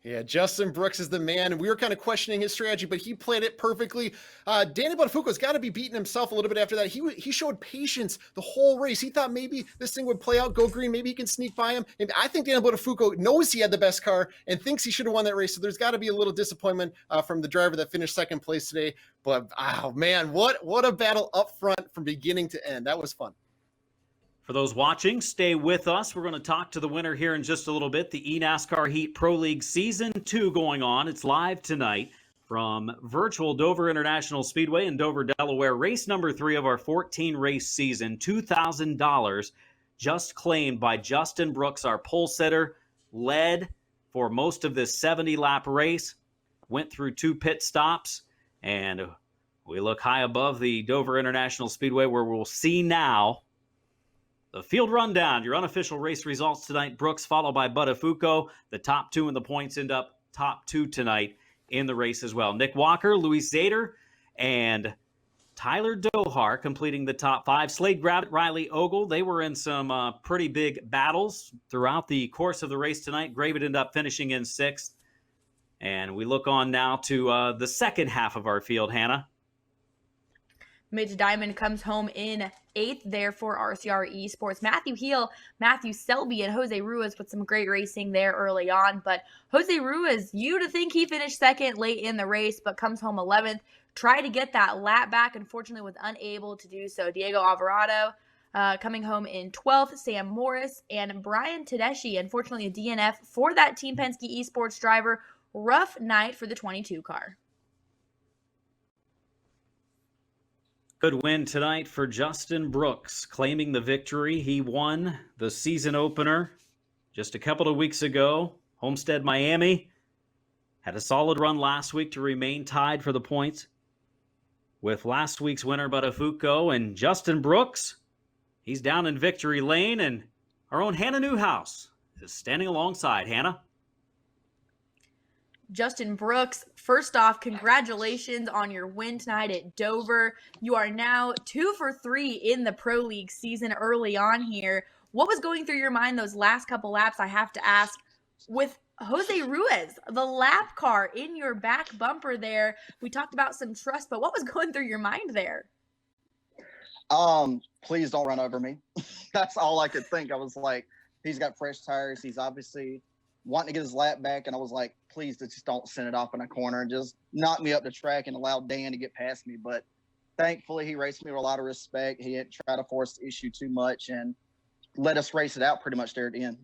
Yeah, Justin Brooks is the man. We were kind of questioning his strategy, but he played it perfectly. Danny Buttafuoco's got to be beating himself a little bit after that. He showed patience the whole race. He thought maybe this thing would play out, go green, maybe he can sneak by him. And I think Danny Buttafuoco knows he had the best car and thinks he should have won that race. So there's got to be a little disappointment from the driver that finished second place today. But, oh, man, what a battle up front from beginning to end. That was fun. For those watching, stay with us. We're going to talk to the winner here in just a little bit. The eNASCAR Heat Pro League Season 2 going on. It's live tonight from virtual Dover International Speedway in Dover, Delaware. Race number 3 of our 14-race season. $2,000 just claimed by Justin Brooks, our pole sitter. Led for most of this 70-lap race. Went through 2 pit stops. And we look high above the Dover International Speedway, where we'll see now the field rundown, your unofficial race results tonight. Brooks followed by Buttafuoco. The top 2 in the points end up top 2 tonight in the race as well. Nick Walker, Luis Zader, and Tyler Dohar completing the top 5. Slade Gravitt, Riley Ogle, they were in some pretty big battles throughout the course of the race tonight. Gravitt ended up finishing in 6th. And we look on now to the second half of our field, Hannah. Mitch Diamond comes home in 8th there for RCR Esports. Matthew Heel, Matthew Selby, and Jose Ruiz with some great racing there early on. But Jose Ruiz, you'd think he finished 2nd late in the race, but comes home 11th. Tried to get that lap back, unfortunately was unable to do so. Diego Alvarado coming home in 12th. Sam Morris and Brian Tedeschi, unfortunately a DNF for that Team Penske Esports driver. Rough night for the 22 car. Good win tonight for Justin Brooks, claiming the victory. He won the season opener just a couple of weeks ago. Homestead, Miami. Had a solid run last week to remain tied for the points with last week's winner, Buttafuoco. And Justin Brooks, he's down in victory lane, and our own Hannah Newhouse is standing alongside. Hannah? Justin Brooks, first off, congratulations on your win tonight at Dover. You are now 2 for 3 in the Pro League season early on here. What was going through your mind those last couple laps, I have to ask, with Jose Ruiz, the lap car in your back bumper there? We talked about some trust, but what was going through your mind there? Please don't run over me. That's all I could think. I was like, he's got fresh tires. He's obviously wanting to get his lap back, and I was like, please just don't send it off in a corner and just knock me up the track and allow Dan to get past me. But thankfully, he raced me with a lot of respect. He didn't try to force the issue too much and let us race it out pretty much there at the end.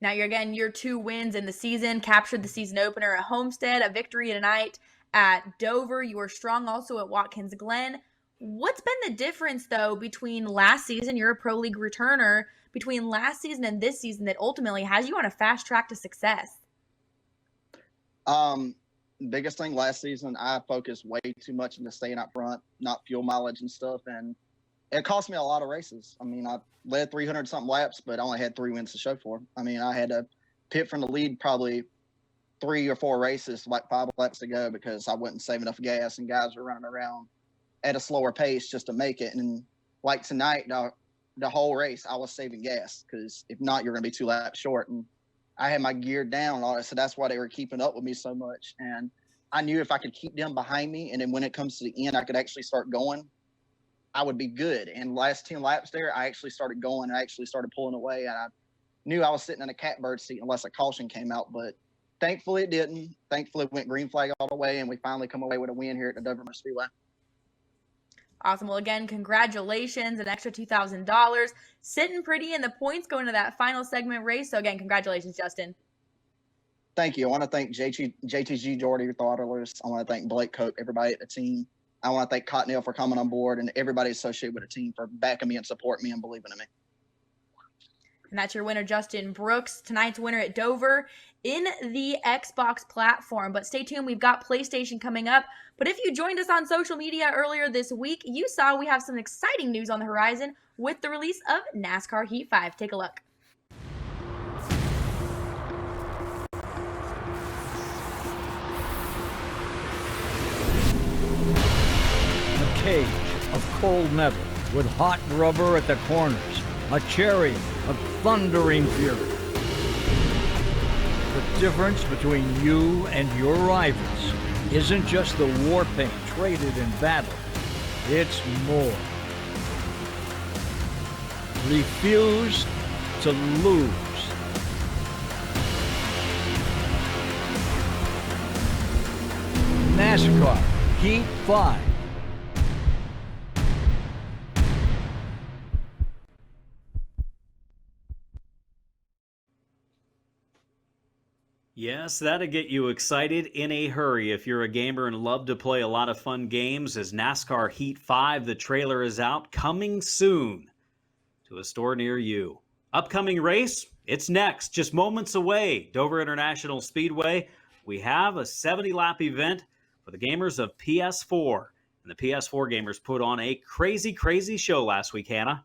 Now, your 2 wins in the season, captured the season opener at Homestead, a victory tonight at Dover. You were strong also at Watkins Glen. What's been the difference, though, between last season, you're a Pro League returner, between last season and this season that ultimately has you on a fast track to success? Biggest thing last season, I focused way too much into staying up front, not fuel mileage and stuff, and it cost me a lot of races. I mean, I led 300-something laps, but I only had 3 wins to show for. I mean, I had to pit from the lead probably 3 or 4 races, like 5 laps to go, because I wouldn't save enough gas, and guys were running around at a slower pace just to make it. And like tonight, the whole race, I was saving gas, because if not, you're going to be 2 laps short. And I had my gear down and all that, so that's why they were keeping up with me so much. And I knew if I could keep them behind me, and then when it comes to the end, I could actually start going, I would be good. And last 10 laps there, I actually started going. I actually started pulling away, and I knew I was sitting in a catbird seat unless a caution came out. But thankfully, it didn't. Thankfully, it went green flag all the way, and we finally come away with a win here at the Dover Speedway. Awesome. Well, again, congratulations, an extra $2,000. Sitting pretty in the points going to that final segment race. So, again, congratulations, Justin. Thank you. I want to thank JTG, Jordy, your throttlers. I want to thank Blake Cope, everybody at the team. I want to thank Cottonelle for coming on board, and everybody associated with the team for backing me and supporting me and believing in me. And that's your winner, Justin Brooks. Tonight's winner at Dover in the Xbox platform. But stay tuned. We've got PlayStation coming up. But if you joined us on social media earlier this week, you saw we have some exciting news on the horizon with the release of NASCAR Heat 5. Take a look. A cage of cold metal with hot rubber at the corners. A chariot of thundering fury. The difference between you and your rivals isn't just the war paint traded in battle. It's more. Refuse to lose. NASCAR Heat 5. Yes, that'll get you excited in a hurry if you're a gamer and love to play a lot of fun games. As NASCAR Heat 5, the trailer is out, coming soon to a store near you. Upcoming race, it's next, just moments away. Dover International Speedway, we have a 70-lap event for the gamers of PS4. And the PS4 gamers put on a crazy, crazy show last week, Hannah.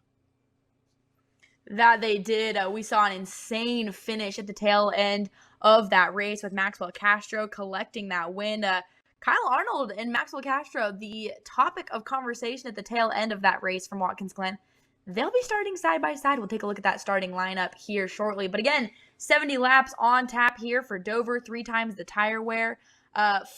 That they did. We saw an insane finish at the tail end of that race with Maxwell Castro collecting that win. Kyle Arnold and Maxwell Castro, the topic of conversation at the tail end of that race from Watkins Glen. They'll be starting side by side. We'll take a look at that starting lineup here shortly. But again, 70 laps on tap here for Dover, 3 times the tire wear.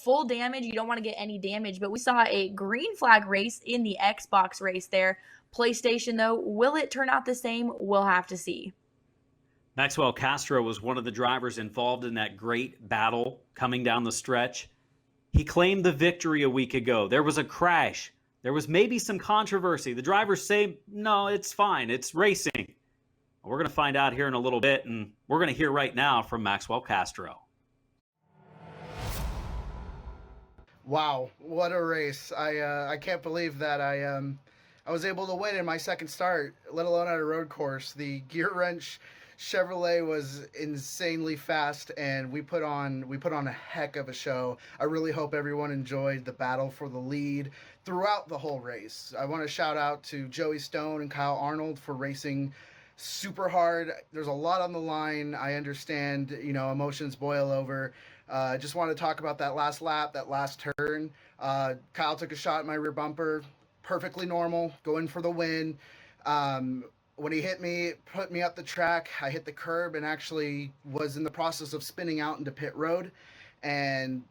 Full damage. You don't want to get any damage, but we saw a green flag race in the Xbox race there. PlayStation, though, will it turn out the same? We'll have to see. Maxwell Castro was one of the drivers involved in that great battle coming down the stretch. He claimed the victory a week ago. There was a crash. There was maybe some controversy. The drivers say, no, it's fine. It's racing. We're going to find out here in a little bit, and we're going to hear right now from Maxwell Castro. Wow, what a race. I can't believe that I was able to win in my second start, let alone at a road course. The Gear Wrench Chevrolet was insanely fast, and we put on a heck of a show. I really hope everyone enjoyed the battle for the lead throughout the whole race. I want to shout out to Joey Stone and Kyle Arnold for racing super hard. There's a lot on the line. I understand, emotions boil over. Just want to talk about that last lap, that last turn. Kyle took a shot at my rear bumper. Perfectly normal, going for the win. When he hit me, put me up the track, I hit the curb and actually was in the process of spinning out into pit road. And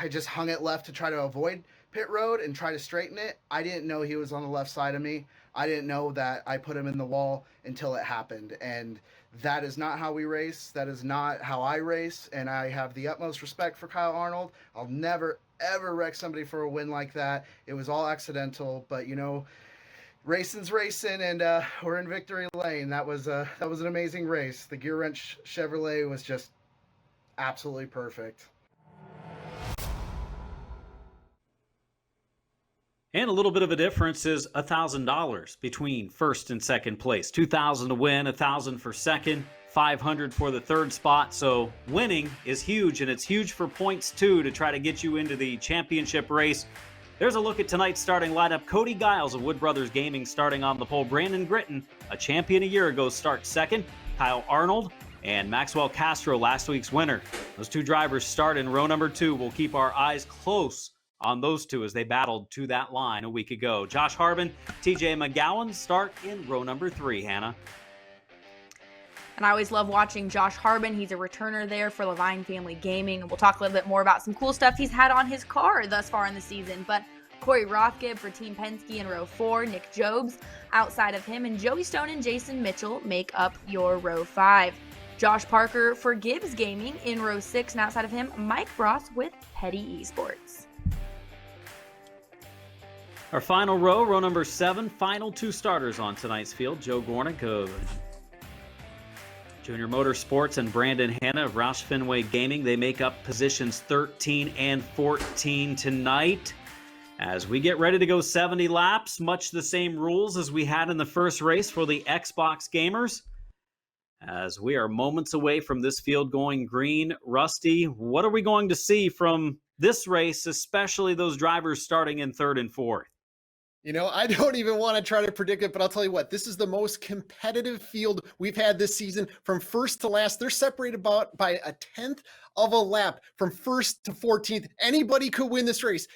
I just hung it left to try to avoid pit road and try to straighten it. I didn't know he was on the left side of me. I didn't know that I put him in the wall until it happened. And that is not how we race. That is not how I race. And I have the utmost respect for Kyle Arnold. I'll never, ever wreck somebody for a win like that. It was all accidental, but racing's racing, and we're in victory lane. That was an amazing race. The Gear Wrench Chevrolet was just absolutely perfect. And a little bit of a difference is $1,000 between first and second place. $2,000 to win, $1,000 for second, $500 for the third spot. So winning is huge, and it's huge for points too to try to get you into the championship race. There's a look at tonight's starting lineup. Cody Giles of Wood Brothers Gaming starting on the pole. Brandon Gritton, a champion a year ago, starts second. Kyle Arnold and Maxwell Castro, last week's winner. Those two drivers start in row number 2. We'll keep our eyes close on those two as they battled to that line a week ago. Josh Harbin, TJ McGowan start in row number 3, Hannah. And I always love watching Josh Harbin. He's a returner there for Levine Family Gaming. We'll talk a little bit more about some cool stuff he's had on his car thus far in the season. But Corey Rothgib for Team Penske in row 4, Nick Jobs outside of him, and Joey Stone and Jason Mitchell make up your row 5. Josh Parker for Gibbs Gaming in row 6, and outside of him, Mike Ross with Petty Esports. Our final row number 7, final 2 starters on tonight's field. Joe Gornick of Junior Motorsports and Brandon Hanna of Roush Fenway Gaming. They make up positions 13 and 14 tonight. As we get ready to go 70 laps, much the same rules as we had in the first race for the Xbox gamers. As we are moments away from this field going green. Rusty, what are we going to see from this race, especially those drivers starting in 3rd and 4th? I don't even want to try to predict it, but I'll tell you what, this is the most competitive field we've had this season from first to last. They're separated by a 10th of a lap from 1st to 14th. Anybody could win this race.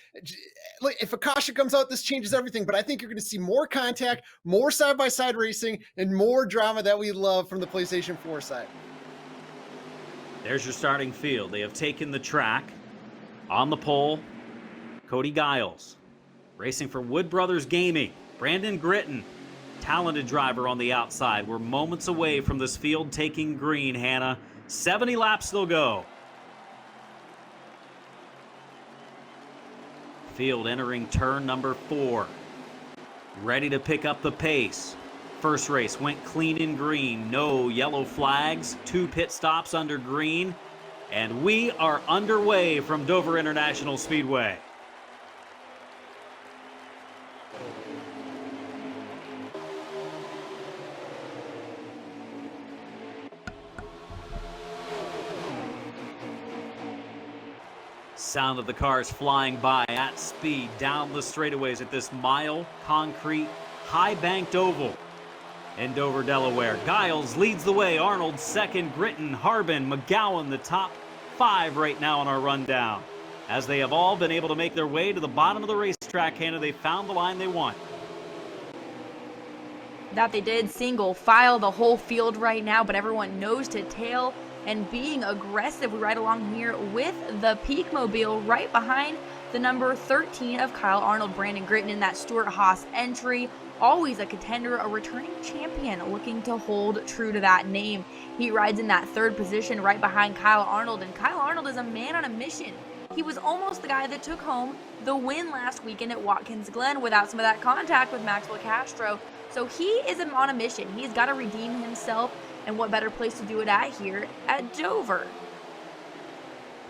Look, if Akasha comes out, this changes everything, but I think you're going to see more contact, more side-by-side racing, and more drama that we love from the PlayStation 4 side. There's your starting field. They have taken the track. On the pole, Cody Giles. Racing for Wood Brothers Gaming, Brandon Gritton, talented driver on the outside. We're moments away from this field taking green, Hannah. 70 laps they'll go. Field entering turn number 4. Ready to pick up the pace. First race went clean in green. No yellow flags. 2 pit stops under green. And we are underway from Dover International Speedway. Sound of the cars flying by at speed down the straightaways at this mile concrete high banked oval in Dover, Delaware. Giles leads the way. Arnold second. Gritton, Harbin, McGowan the top 5 right now on our rundown, as they have all been able to make their way to the bottom of the racetrack. Hannah, they found the line they want. That they did. Single file the whole field right now, but everyone nose to tail and being aggressive. We ride along here with the Peak Mobile right behind the number 13 of Kyle Arnold. Brandon Gritton in that Stuart Haas entry. Always a contender, a returning champion, looking to hold true to that name. He rides in that 3rd position right behind Kyle Arnold, and Kyle Arnold is a man on a mission. He was almost the guy that took home the win last weekend at Watkins Glen without some of that contact with Maxwell Castro. So he is on a mission. He's got to redeem himself, and what better place to do it at here at Dover.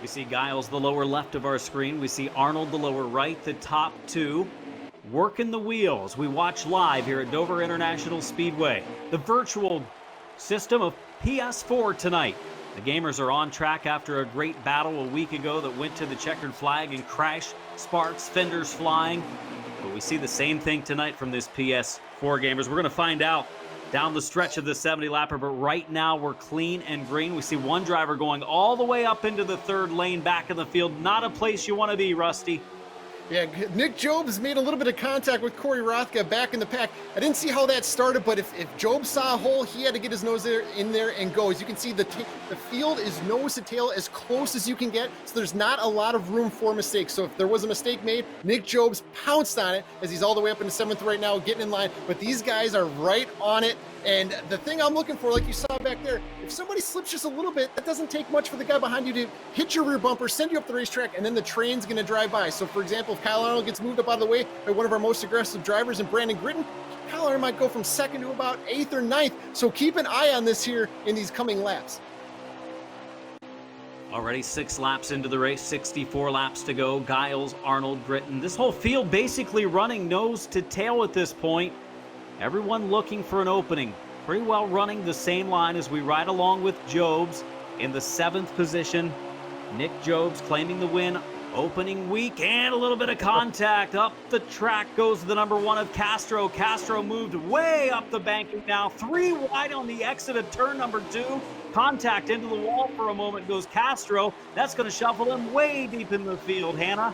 We see Giles the lower left of our screen. We see Arnold the lower right, the top 2. Working the wheels. We watch live here at Dover International Speedway. The virtual system of PS4 tonight. The gamers are on track after a great battle a week ago that went to the checkered flag and crash, sparks, fenders flying. But we see the same thing tonight from this PS4 gamers. We're going to find out down the stretch of the 70 lapper, but right now we're clean and green. We see one driver going all the way up into the 3rd lane back in the field. Not a place you want to be, Rusty. Yeah, Nick Jobs made a little bit of contact with Corey Rothka back in the pack. I didn't see how that started, but if Jobs saw a hole, he had to get his nose in there and go. As you can see, the field is nose to tail as close as you can get, so there's not a lot of room for mistakes. So if there was a mistake made, Nick Jobs pounced on it as he's all the way up in the 7th right now, getting in line. But these guys are right on it. And the thing I'm looking for, like you saw back there, if somebody slips just a little bit, that doesn't take much for the guy behind you to hit your rear bumper, send you up the racetrack, and then the train's going to drive by. So, for example, if Kyle Arnold gets moved up out of the way by one of our most aggressive drivers in Brandon Gritton, Kyle Arnold might go from 2nd to about 8th or 9th. So keep an eye on this here in these coming laps. Already 6 laps into the race, 64 laps to go. Giles, Arnold, Gritton. This whole field basically running nose to tail at this point. Everyone looking for an opening. Pretty well running the same line as we ride along with Jobs in the 7th position. Nick Jobs claiming the win opening week, and a little bit of contact. Up the track goes the number 1 of Castro. Castro moved way up the banking now. 3 wide on the exit of turn number 2. Contact into the wall for a moment goes Castro. That's going to shuffle him way deep in the field, Hannah.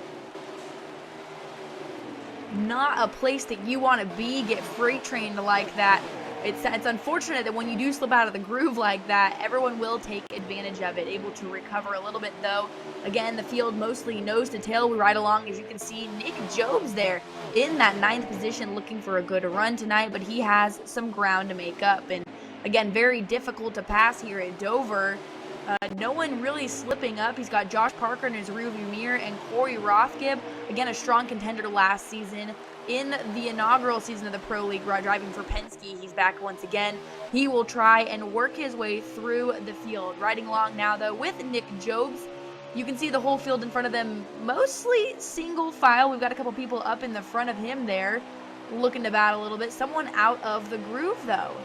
Not a place that you want to be, get freight trained like that. It's unfortunate that when you do slip out of the groove like that, everyone will take advantage of it. Able to recover a little bit though. Again, the field mostly nose to tail. We ride along, as you can see, Nick Jobs there in that 9th position looking for a good run tonight, but he has some ground to make up. And again, very difficult to pass here at Dover. No one really slipping up. He's got Josh Parker in his rearview mirror and Corey Rothgibb. Again, a strong contender last season. In the inaugural season of the Pro League, driving for Penske, he's back once again. He will try and work his way through the field. Riding along now, though, with Nick Jobs. You can see the whole field in front of them, mostly single file. We've got a couple people up in the front of him there, looking to battle a little bit. Someone out of the groove, though.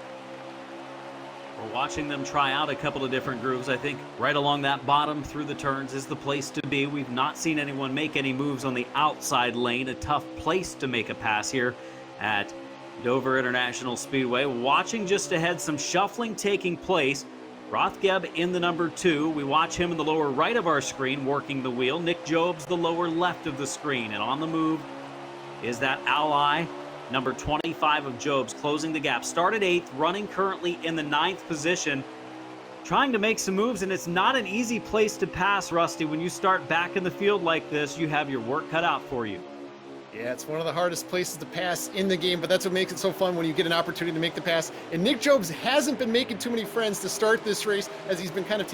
We're watching them try out a couple of different grooves. I think right along that bottom through the turns is the place to be. We've not seen anyone make any moves on the outside lane. A tough place to make a pass here at Dover International Speedway. Watching just ahead, some shuffling taking place. Rothgeb in the number 2. We watch him in the lower right of our screen working the wheel. Nick Jobs the lower left of the screen. And on the move is that ally, number 25 of Jobs, closing the gap. Started 8th, running currently in the 9th position. Trying to make some moves, and it's not an easy place to pass, Rusty. When you start back in the field like this, you have your work cut out for you. Yeah, it's one of the hardest places to pass in the game, but that's what makes it so fun when you get an opportunity to make the pass. And Nick Jobs hasn't been making too many friends to start this race, as he's been kind of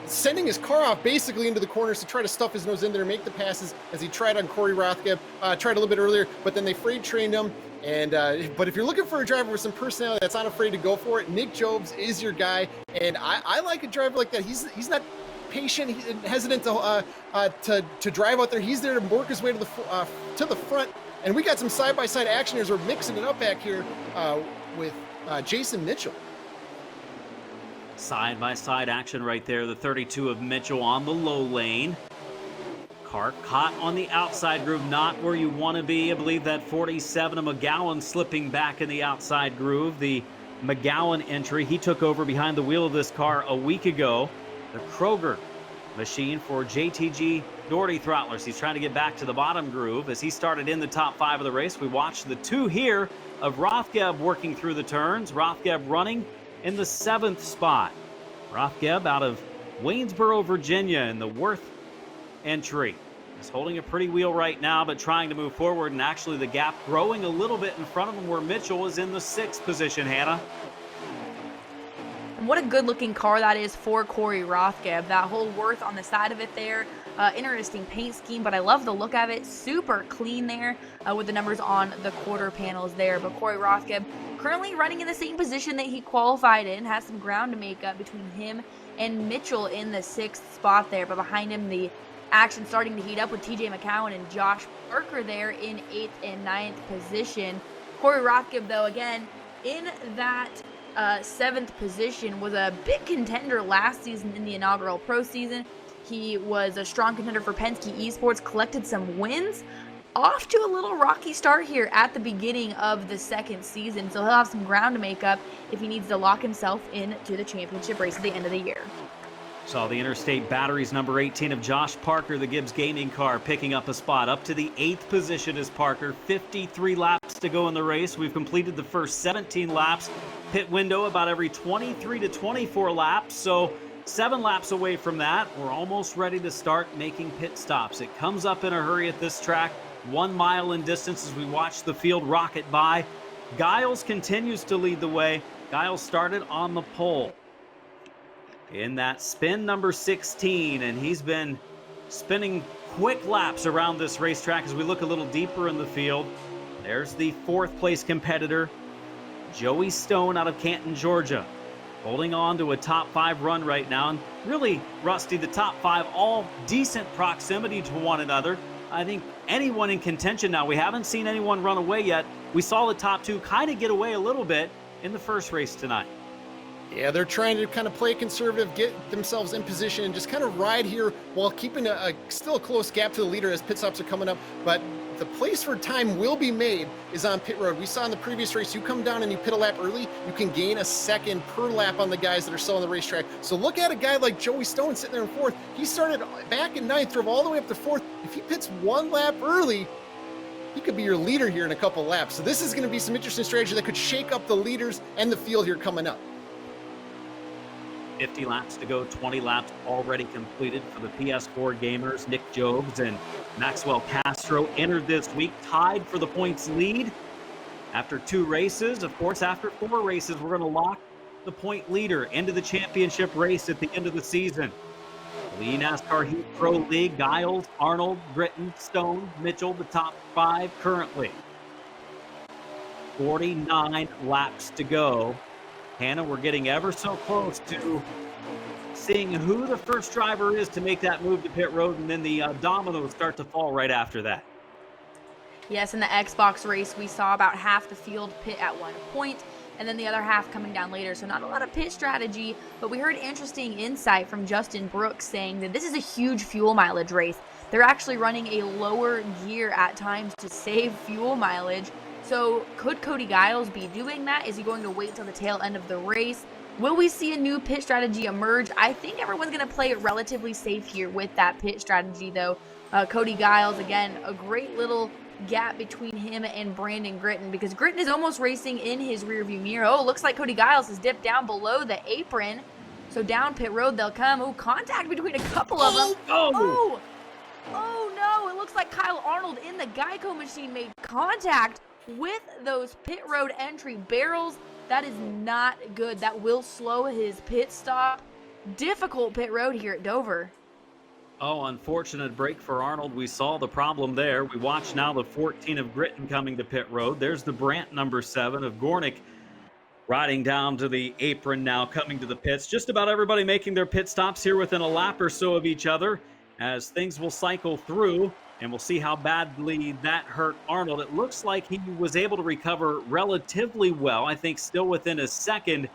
sending his car off basically into the corners to try to stuff his nose in there and make the passes, as he tried on Corey Rothgeb, tried a little bit earlier, but then they freight trained him. And but if you're looking for a driver with some personality that's not afraid to go for it, Nick Jobs is your guy. And I like a driver like that. He's not patient and hesitant to drive out there. He's there to work his way to the front. And we got some side-by-side action as we're mixing it up back here with Jason Mitchell. Side-by-side action right there. The 32 of Mitchell on the low lane. Cart caught on the outside groove, not where you want to be. I believe that 47 of McGowan slipping back in the outside groove. The McGowan entry, he took over behind the wheel of this car a week ago. The Kroger machine for JTG Doherty Throttlers. He's trying to get back to the bottom groove as he started in the top 5 of the race. We watched the 2 here of Rothgeb working through the turns. Rothgeb running in the 7th spot. Rothgeb out of Waynesboro, Virginia in the Worth entry. He's holding a pretty wheel right now, but trying to move forward, and actually the gap growing a little bit in front of him where Mitchell is in the 6th position, Hannah. And what a good-looking car that is for Corey Rothgeb. That whole Worth on the side of it there. Interesting paint scheme, but I love the look of it. Super clean there with the numbers on the quarter panels there. But Corey Rothgeb currently running in the same position that he qualified in. Has some ground to make up between him and Mitchell in the 6th spot there. But behind him, the action starting to heat up with TJ McCowan and Josh Parker there in 8th and 9th position. Corey Rothgeb, though, again, in that 7th position, was a big contender last season in the inaugural pro season. He was a strong contender for Penske Esports, collected some wins. Off to a little rocky start here at the beginning of the 2nd season, so he'll have some ground to make up if he needs to lock himself into the championship race at the end of the year. Saw the Interstate Batteries number 18 of Josh Parker, the Gibbs Gaming car, picking up a spot. Up to the 8th position is Parker. 53 laps to go in the race. We've completed the first 17 laps. Pit window about every 23 to 24 laps. So 7 laps away from that. We're almost ready to start making pit stops. It comes up in a hurry at this track. 1 mile in distance as we watch the field rocket by. Giles continues to lead the way. Giles started on the pole in that spin number 16, and he's been spinning quick laps around this racetrack as we look a little deeper in the field. There's the 4th place competitor, Joey Stone out of Canton, Georgia, holding on to a top 5 run right now. And really, Rusty, the top 5 all decent proximity to one another. I think anyone in contention now, we haven't seen anyone run away yet. We saw the top 2 kind of get away a little bit in the first race tonight. Yeah, they're trying to kind of play conservative, get themselves in position, and just kind of ride here while keeping a still a close gap to the leader as pit stops are coming up. But the place where time will be made is on pit road. We saw in the previous race, you come down and you pit a lap early, you can gain a second per lap on the guys that are still on the racetrack. So look at a guy like Joey Stone sitting there in 4th. He started back in 9th, drove all the way up to 4th. If he pits 1 lap early, he could be your leader here in a couple laps. So this is going to be some interesting strategy that could shake up the leaders and the field here coming up. 50 laps to go, 20 laps already completed for the PS4 gamers. Nick Jobs and Maxwell Castro entered this week, tied for the points lead after 2 races. Of course, after 4 races, we're going to lock the point leader into the championship race at the end of the season. The NASCAR Heat Pro League, Giles, Arnold, Britton, Stone, Mitchell, the top 5 currently. 49 laps to go. Hannah, we're getting ever so close to seeing who the first driver is to make that move to pit road, and then the dominoes start to fall right after that. Yes, in the Xbox race, we saw about half the field pit at one point, and then the other half coming down later. So not a lot of pit strategy, but we heard interesting insight from Justin Brooks saying that this is a huge fuel mileage race. They're actually running a lower gear at times to save fuel mileage. So could Cody Giles be doing that? Is he going to wait till the tail end of the race? Will we see a new pit strategy emerge? I think everyone's going to play it relatively safe here with that pit strategy, though. Cody Giles, again, a great little gap between him and Brandon Gritton, because Gritton is almost racing in his rearview mirror. Oh, looks like Cody Giles has dipped down below the apron. So down pit road they'll come. Oh, contact between a couple of them. Oh no, it looks like Kyle Arnold in the Geico machine made contact with those pit road entry barrels. That is not good. That will slow his pit stop. Difficult pit road here at Dover. Oh, unfortunate break for Arnold. We saw the problem there. We watch now the 14 of Gritton coming to pit road. There's the Brandt number 7 of Gornick Riding down to the apron now, coming to the pits. Just about everybody making their pit stops here within a lap or so of each other as things will cycle through, and we'll see how badly that hurt Arnold. It looks like he was able to recover relatively well. I think still within a second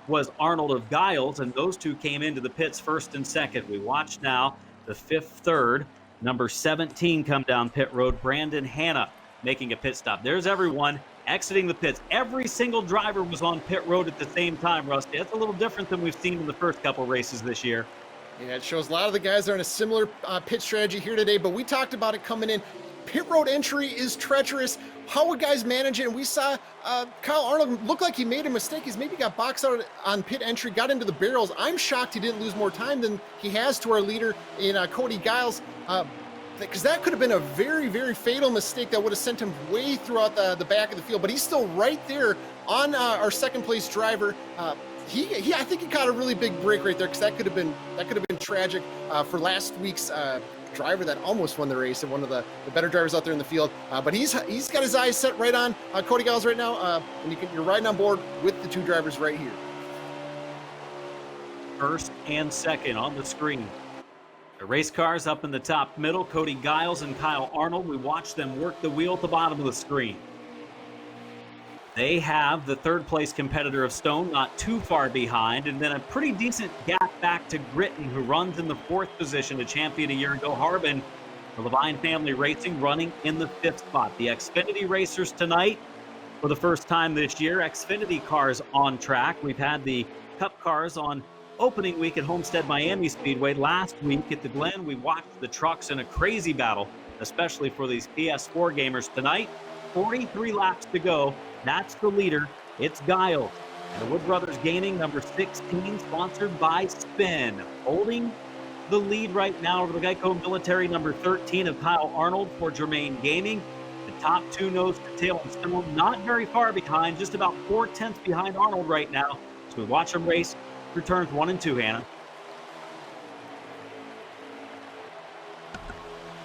was Arnold of Giles, and those two came into the pits first and second. We watch now the fifth third, number 17 come down pit road, Brandon Hanna making a pit stop. There's everyone exiting the pits. Every single driver was on pit road at the same time, Rusty. That's a little different than we've seen in the first couple races this year. Yeah, it shows a lot of the guys are in a similar pit strategy here today, but we talked about it coming in. Pit road entry is treacherous. How would guys manage it? And we saw Kyle Arnold look like he made a mistake. He's maybe got boxed out on pit entry, got into the barrels. I'm shocked he didn't lose more time than he has to our leader in Cody Giles. Because that could have been a very, very fatal mistake that would have sent him way throughout the back of the field. But he's still right there on our second place driver. I think he caught a really big break right there, because that could have been tragic for last week's driver that almost won the race and one of the better drivers out there in the field. But he's got his eyes set right on Cody Giles right now, and you're riding on board with the two drivers right here. First and second on the screen. The race cars up in the top middle, Cody Giles and Kyle Arnold. We watch them work the wheel at the bottom of the screen. They have the third place competitor of Stone not too far behind, and then a pretty decent gap back to Gritton, who runs in the fourth position, a champion a year ago. Harbin, the Levine family racing, running in the fifth spot. The Xfinity racers tonight, for the first time this year, Xfinity cars on track. We've had the Cup cars on opening week at Homestead Miami Speedway. Last week at the Glen, we watched the trucks in a crazy battle, especially for these PS4 gamers. Tonight, 43 laps to go. That's the leader. It's Giles. And the Wood Brothers Gaming, number 16, sponsored by Spin. Holding the lead right now over the Geico Military, number 13 of Kyle Arnold for Germain Gaming. The top two nose to tail and Stone not very far behind, just about 4/10 behind Arnold right now. So we watch them race through turns 1 and 2, Hannah.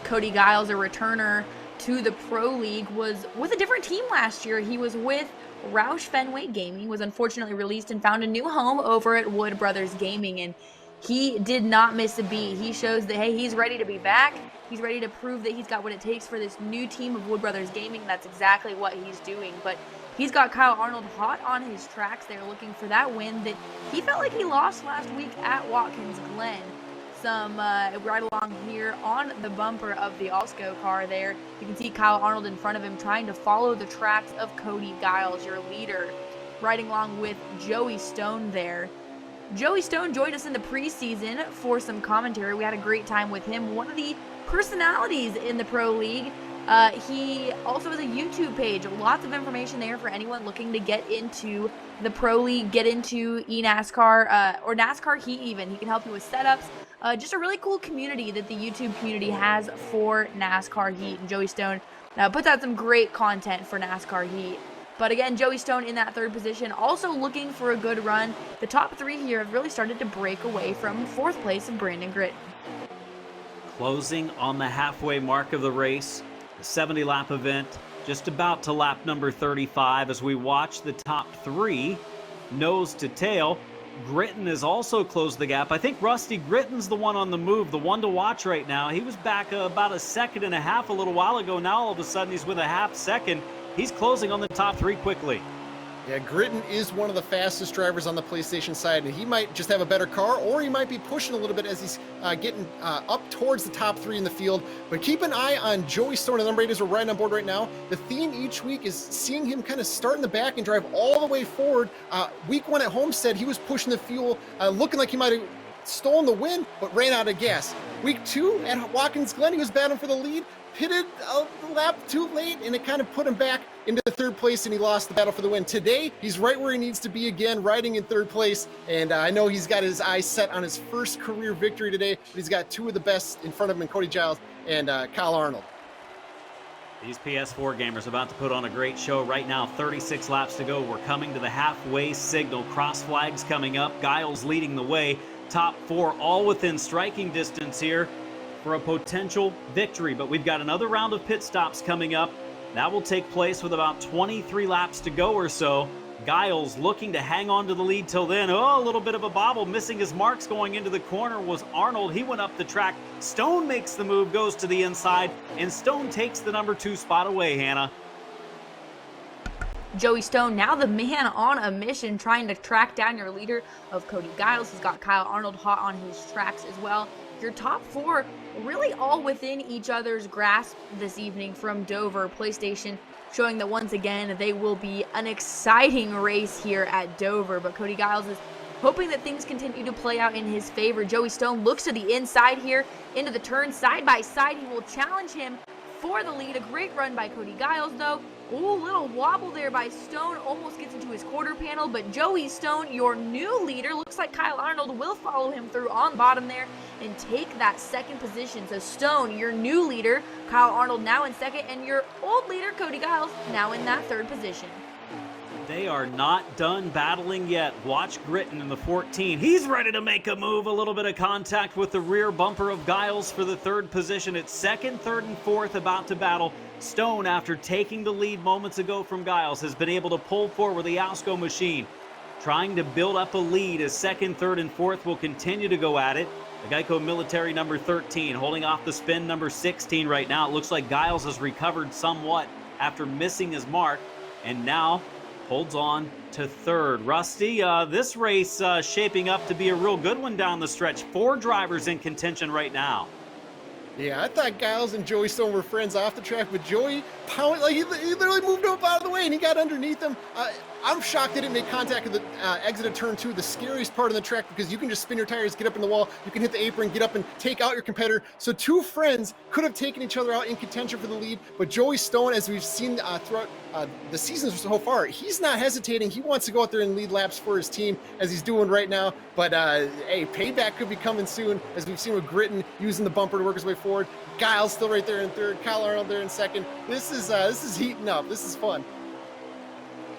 Cody Giles, a returner to the Pro League, was with a different team last year. He was with Roush Fenway Gaming, was unfortunately released and found a new home over at Wood Brothers Gaming, and he did not miss a beat. He shows that, hey, he's ready to be back. He's ready to prove that he's got what it takes for this new team of Wood Brothers Gaming. That's exactly what he's doing. But he's got Kyle Arnold hot on his tracks there, looking for that win that he felt like he lost last week at Watkins Glen. Some right along here on the bumper of the Alsco car there, you can see Kyle Arnold in front of him trying to follow the tracks of Cody Giles, your leader, riding along with Joey Stone there. Joey Stone joined us in the preseason for some commentary. We had a great time with him. One of the personalities in the Pro League. He also has a YouTube page. Lots of information there for anyone looking to get into the Pro League, get into eNASCAR or NASCAR Heat even. He can help you with setups. Just a really cool community that the YouTube community has for NASCAR Heat. And Joey Stone puts out some great content for NASCAR Heat. But again, Joey Stone in that third position, also looking for a good run. The top three here have really started to break away from fourth place of Brandon Gritton. Closing on the halfway mark of the race, the 70-lap event, just about to lap number 35 as we watch the top three nose to tail. Gritton has also closed the gap. I think Rusty Gritton's the one on the move, the one to watch right now. He was back about a second and a half a little while ago. Now all of a sudden he's with a half second. He's closing on the top three quickly. Yeah, Gritton is one of the fastest drivers on the PlayStation side, and he might just have a better car, or he might be pushing a little bit as he's getting up towards the top three in the field. But keep an eye on Joey Stone, the number 8 as we're riding on board right now. The theme each week is seeing him kind of start in the back and drive all the way forward. Week 1 at Homestead, he was pushing the fuel, looking like he might have stolen the win, but ran out of gas. Week 2 at Watkins Glen, he was battling for the lead, pitted a lap too late, and it kind of put him back into the third place, and he lost the battle for the win. Today, he's right where he needs to be again, riding in third place, and I know he's got his eyes set on his first career victory today, but he's got two of the best in front of him, Cody Giles and Kyle Arnold. These PS4 gamers about to put on a great show right now. 36 laps to go. We're coming to the halfway signal. Cross flags coming up. Giles leading the way. Top four all within striking distance here for a potential victory. But we've got another round of pit stops coming up. That will take place with about 23 laps to go or so. Giles looking to hang on to the lead till then. Oh, a little bit of a bobble. Missing his marks going into the corner was Arnold. He went up the track. Stone makes the move, goes to the inside, and Stone takes the number 2 spot away, Hannah. Joey Stone, now the man on a mission, trying to track down your leader of Cody Giles. He's got Kyle Arnold hot on his tracks as well. Your top 4 really all within each other's grasp this evening from Dover. PlayStation showing that once again they will be an exciting race here at Dover. But Cody Giles is hoping that things continue to play out in his favor. Joey Stone looks to the inside here into the turn side by side. He will challenge him for the lead. A great run by Cody Giles though. Ooh, little wobble there by Stone, almost gets into his quarter panel, but Joey Stone, your new leader, looks like Kyle Arnold will follow him through on bottom there and take that second position. So Stone, your new leader, Kyle Arnold now in second, and your old leader, Cody Giles, now in that third position. They are not done battling yet. Watch Gritton in the 14. He's ready to make a move. A little bit of contact with the rear bumper of Giles for the third position. It's second, third, and fourth about to battle. Stone, after taking the lead moments ago from Giles, has been able to pull forward the Ausco machine. Trying to build up a lead as second, third, and fourth will continue to go at it. The Geico Military number 13 holding off the spin number 16 right now. It looks like Giles has recovered somewhat after missing his mark and now holds on to third. Rusty, this race shaping up to be a real good one down the stretch. 4 drivers in contention right now. Yeah, I thought Giles and Joey Stone were friends off the track, but Joey, he literally moved up out of the way and he got underneath him. I'm shocked they didn't make contact at the exit of turn 2, the scariest part of the track, because you can just spin your tires, get up in the wall, you can hit the apron, get up and take out your competitor. So 2 friends could have taken each other out in contention for the lead, but Joey Stone, as we've seen throughout the season so far, he's not hesitating. He wants to go out there and lead laps for his team, as he's doing right now. But hey, payback could be coming soon, as we've seen with Gritton using the bumper to work his way forward. Giles still right there in third, Kyle Arnold there in second. This is heating up. This is fun.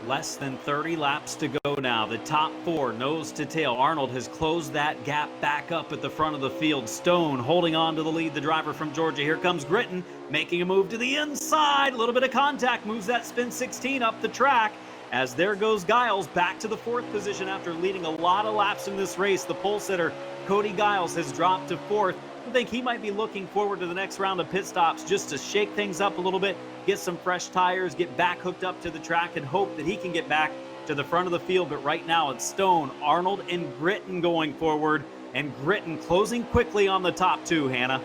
Less than 30 laps to go now. The top 4, nose to tail. Arnold has closed that gap back up at the front of the field. Stone holding on to the lead, the driver from Georgia. Here comes Gritton, making a move to the inside. A little bit of contact, moves that spin 16 up the track. As there goes Giles back to the 4th position after leading a lot of laps in this race. The pole sitter, Cody Giles, has dropped to 4th. I think he might be looking forward to the next round of pit stops just to shake things up a little bit, get some fresh tires, get back hooked up to the track, and hope that he can get back to the front of the field. But right now it's Stone, Arnold, and Gritton going forward, and Gritton closing quickly on the top 2, Hannah.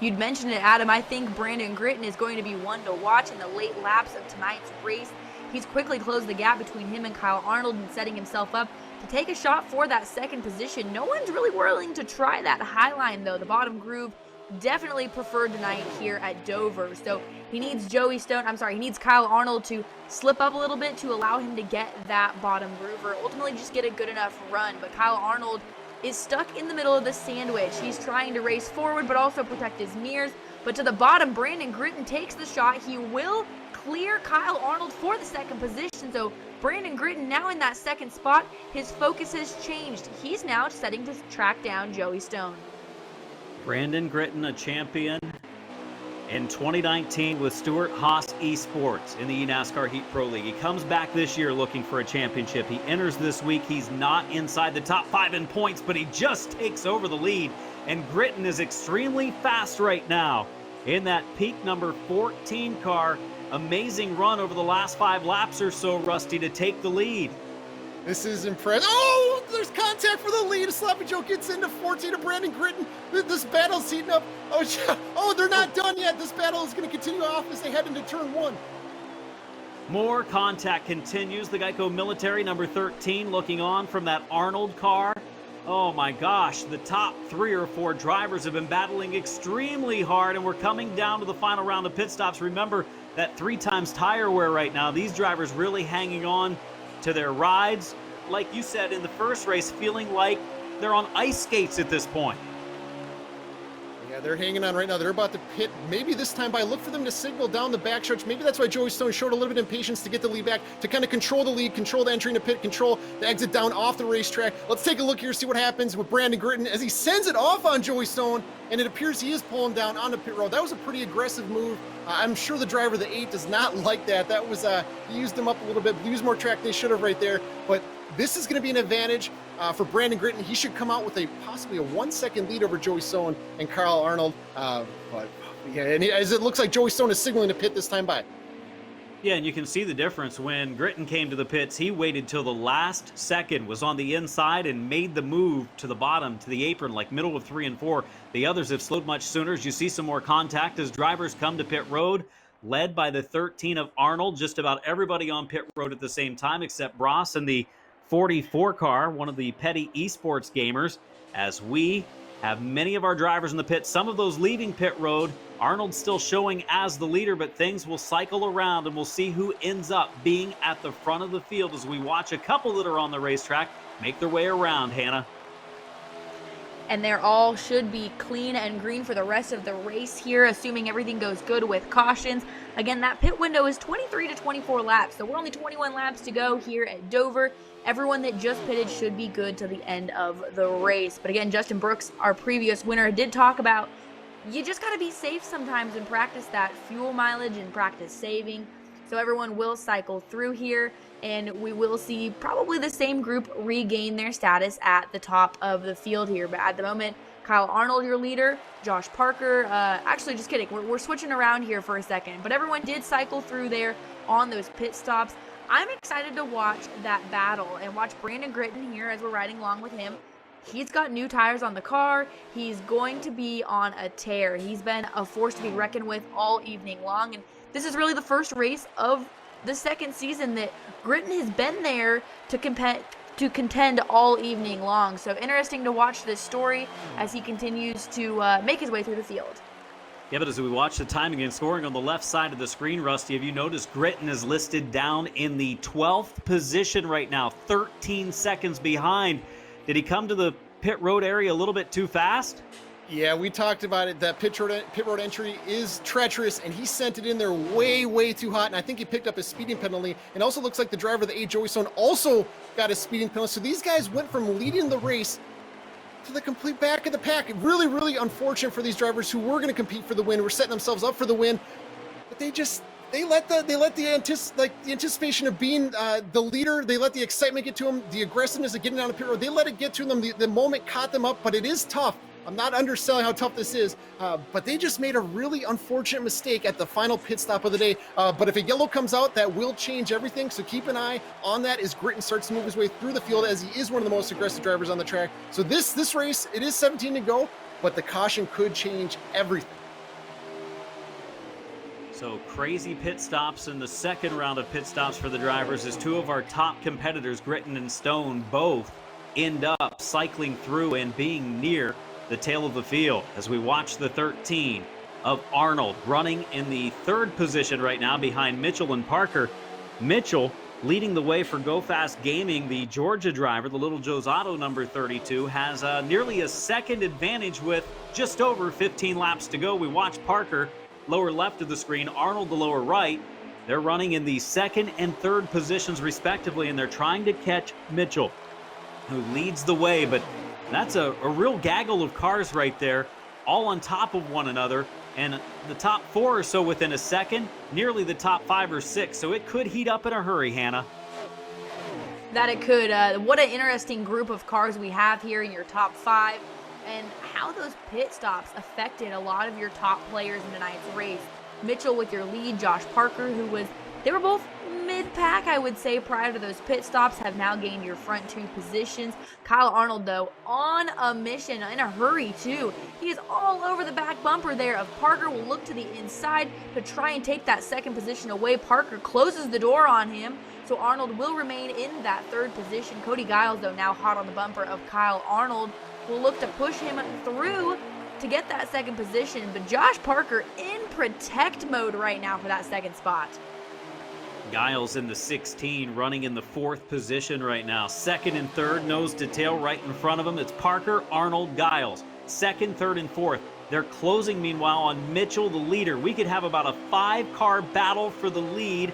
You'd mentioned it, Adam. I think Brandon Gritton is going to be one to watch in the late laps of tonight's race. He's quickly closed the gap between him and Kyle Arnold and setting himself up to take a shot for that second position. No one's really willing to try that high line, though. The bottom groove definitely preferred tonight here at Dover. So he needs he needs Kyle Arnold to slip up a little bit to allow him to get that bottom groove, or ultimately just get a good enough run. But Kyle Arnold is stuck in the middle of the sandwich. He's trying to race forward but also protect his mirrors. But to the bottom, Brandon Gritton takes the shot. He will clear Kyle Arnold for the second position. So Brandon Gritton now in that second spot. His focus has changed. He's now setting to track down Joey Stone. Brandon Gritton, a champion in 2019 with Stewart Haas Esports in the eNASCAR Heat Pro League. He comes back this year looking for a championship. He enters this week. He's not inside the top 5 in points, but he just takes over the lead. And Gritton is extremely fast right now in that peak number 14 car. Amazing run over the last 5 laps or so, Rusty, to take the lead. This is impressive. Oh, there's contact for the lead. Sloppy Joe gets into 14 of Brandon Gritton. This battle's heating up. Oh, they're not done yet. This battle is going to continue off as they head into turn 1. More contact continues. The Geico Military number 13 looking on from that Arnold car. Oh my gosh, the top 3 or 4 drivers have been battling extremely hard, and we're coming down to the final round of pit stops. Remember that 3 times tire wear right now. These drivers really hanging on to their rides. Like you said in the first race, feeling like they're on ice skates at this point. Yeah, they're hanging on right now. They're about to pit. Maybe this time by look for them to signal down the backstretch. Maybe that's why Joey Stone showed a little bit of impatience to get the lead back, to kind of control the lead, control the entry into pit, control the exit down off the racetrack. Let's take a look here, see what happens with Brandon Gritton as he sends it off on Joey Stone, and it appears he is pulling down on the pit road. That was a pretty aggressive move. I'm sure the driver of the 8 does not like that. That was, he used them up a little bit, used more track than they should have right there. But this is going to be an advantage for Brandon Gritton. He should come out with possibly a 1-second lead over Joey Stone and Carl Arnold. But yeah, and as it looks like Joey Stone is signaling to pit this time by. Yeah, and you can see the difference. When Gritton came to the pits, he waited till the last second, was on the inside, and made the move to the bottom, to the apron, like middle of 3 and 4. The others have slowed much sooner. As you see some more contact as drivers come to pit road, led by the 13 of Arnold. Just about everybody on pit road at the same time, except Bross and the 44 car, one of the petty esports gamers, as we have many of our drivers in the pit, some of those leaving pit road. Arnold still showing as the leader, but things will cycle around and we'll see who ends up being at the front of the field as we watch a couple that are on the racetrack make their way around, Hannah. And they're all should be clean and green for the rest of the race here, assuming everything goes good with cautions. Again, that pit window is 23 to 24 laps, so we're only 21 laps to go here at Dover. Everyone that just pitted should be good to the end of the race. But again, Justin Brooks, our previous winner, did talk about you just got to be safe sometimes and practice that fuel mileage and practice saving. So everyone will cycle through here, and we will see probably the same group regain their status at the top of the field here. But at the moment, Kyle Arnold, your leader, Josh Parker, actually just kidding, we're switching around here for a second. But everyone did cycle through there on those pit stops. I'm excited to watch that battle and watch Brandon Gritton here as we're riding along with him. He's got new tires on the car. He's going to be on a tear. He's been a force to be reckoned with all evening long. And this is really the first race of the second season that Gritton has been there to contend all evening long. So interesting to watch this story as he continues to make his way through the field. Yeah, but as we watch the timing and scoring on the left side of the screen, Rusty, have you noticed Gritton is listed down in the 12th position right now, 13 seconds behind? Did he come to the pit road area a little bit too fast? Yeah, we talked about it. That pit road entry is treacherous, and he sent it in there way, way too hot. And I think he picked up a speeding penalty. And also looks like the driver of the 8, Joey Stone, also got a speeding penalty. So these guys went from leading the race to the complete back of the pack. Really, really unfortunate for these drivers who were going to compete for the win, were setting themselves up for the win, but they let the anticipation of being the leader, they let the excitement get to them, the aggressiveness of getting down the pit road, they let it get to them. The moment caught them up, but it is tough. I'm not underselling how tough this is, but they just made a really unfortunate mistake at the final pit stop of the day. But if a yellow comes out, that will change everything. So keep an eye on that as Gritton starts to move his way through the field, as he is one of the most aggressive drivers on the track. So this race, it is 17 to go, but the caution could change everything. So crazy pit stops in the second round of pit stops for the drivers as two of our top competitors, Gritton and Stone, both end up cycling through and being near the tail of the field as we watch the 13 of Arnold running in the 3rd position right now behind Mitchell and Parker. Mitchell leading the way for Go Fast Gaming, the Georgia driver, the Little Joe's Auto number 32, has nearly a second advantage with just over 15 laps to go. We watch Parker lower left of the screen, Arnold the lower right. They're running in the 2nd and 3rd positions respectively, and they're trying to catch Mitchell, who leads the way, but that's a real gaggle of cars right there, all on top of one another, and the top 4 or so within a second, nearly the top 5 or 6, so it could heat up in a hurry, Hannah. That it could. What an interesting group of cars we have here in your top 5, and how those pit stops affected a lot of your top players in tonight's race. Mitchell with your lead, Josh Parker, they were both mid-pack, I would say, prior to those pit stops, have now gained your front 2 positions. Kyle Arnold, though, on a mission, in a hurry, too. He is all over the back bumper there of Parker, will look to the inside to try and take that 2nd position away. Parker closes the door on him, so Arnold will remain in that 3rd position. Cody Giles, though, now hot on the bumper of Kyle Arnold, will look to push him through to get that 2nd position, but Josh Parker in protect mode right now for that 2nd spot. Giles in the 16, running in the 4th position right now. 2nd and 3rd, nose to tail right in front of him. It's Parker, Arnold, Giles. second, third, and fourth. They're closing, meanwhile, on Mitchell, the leader. We could have about a 5-car battle for the lead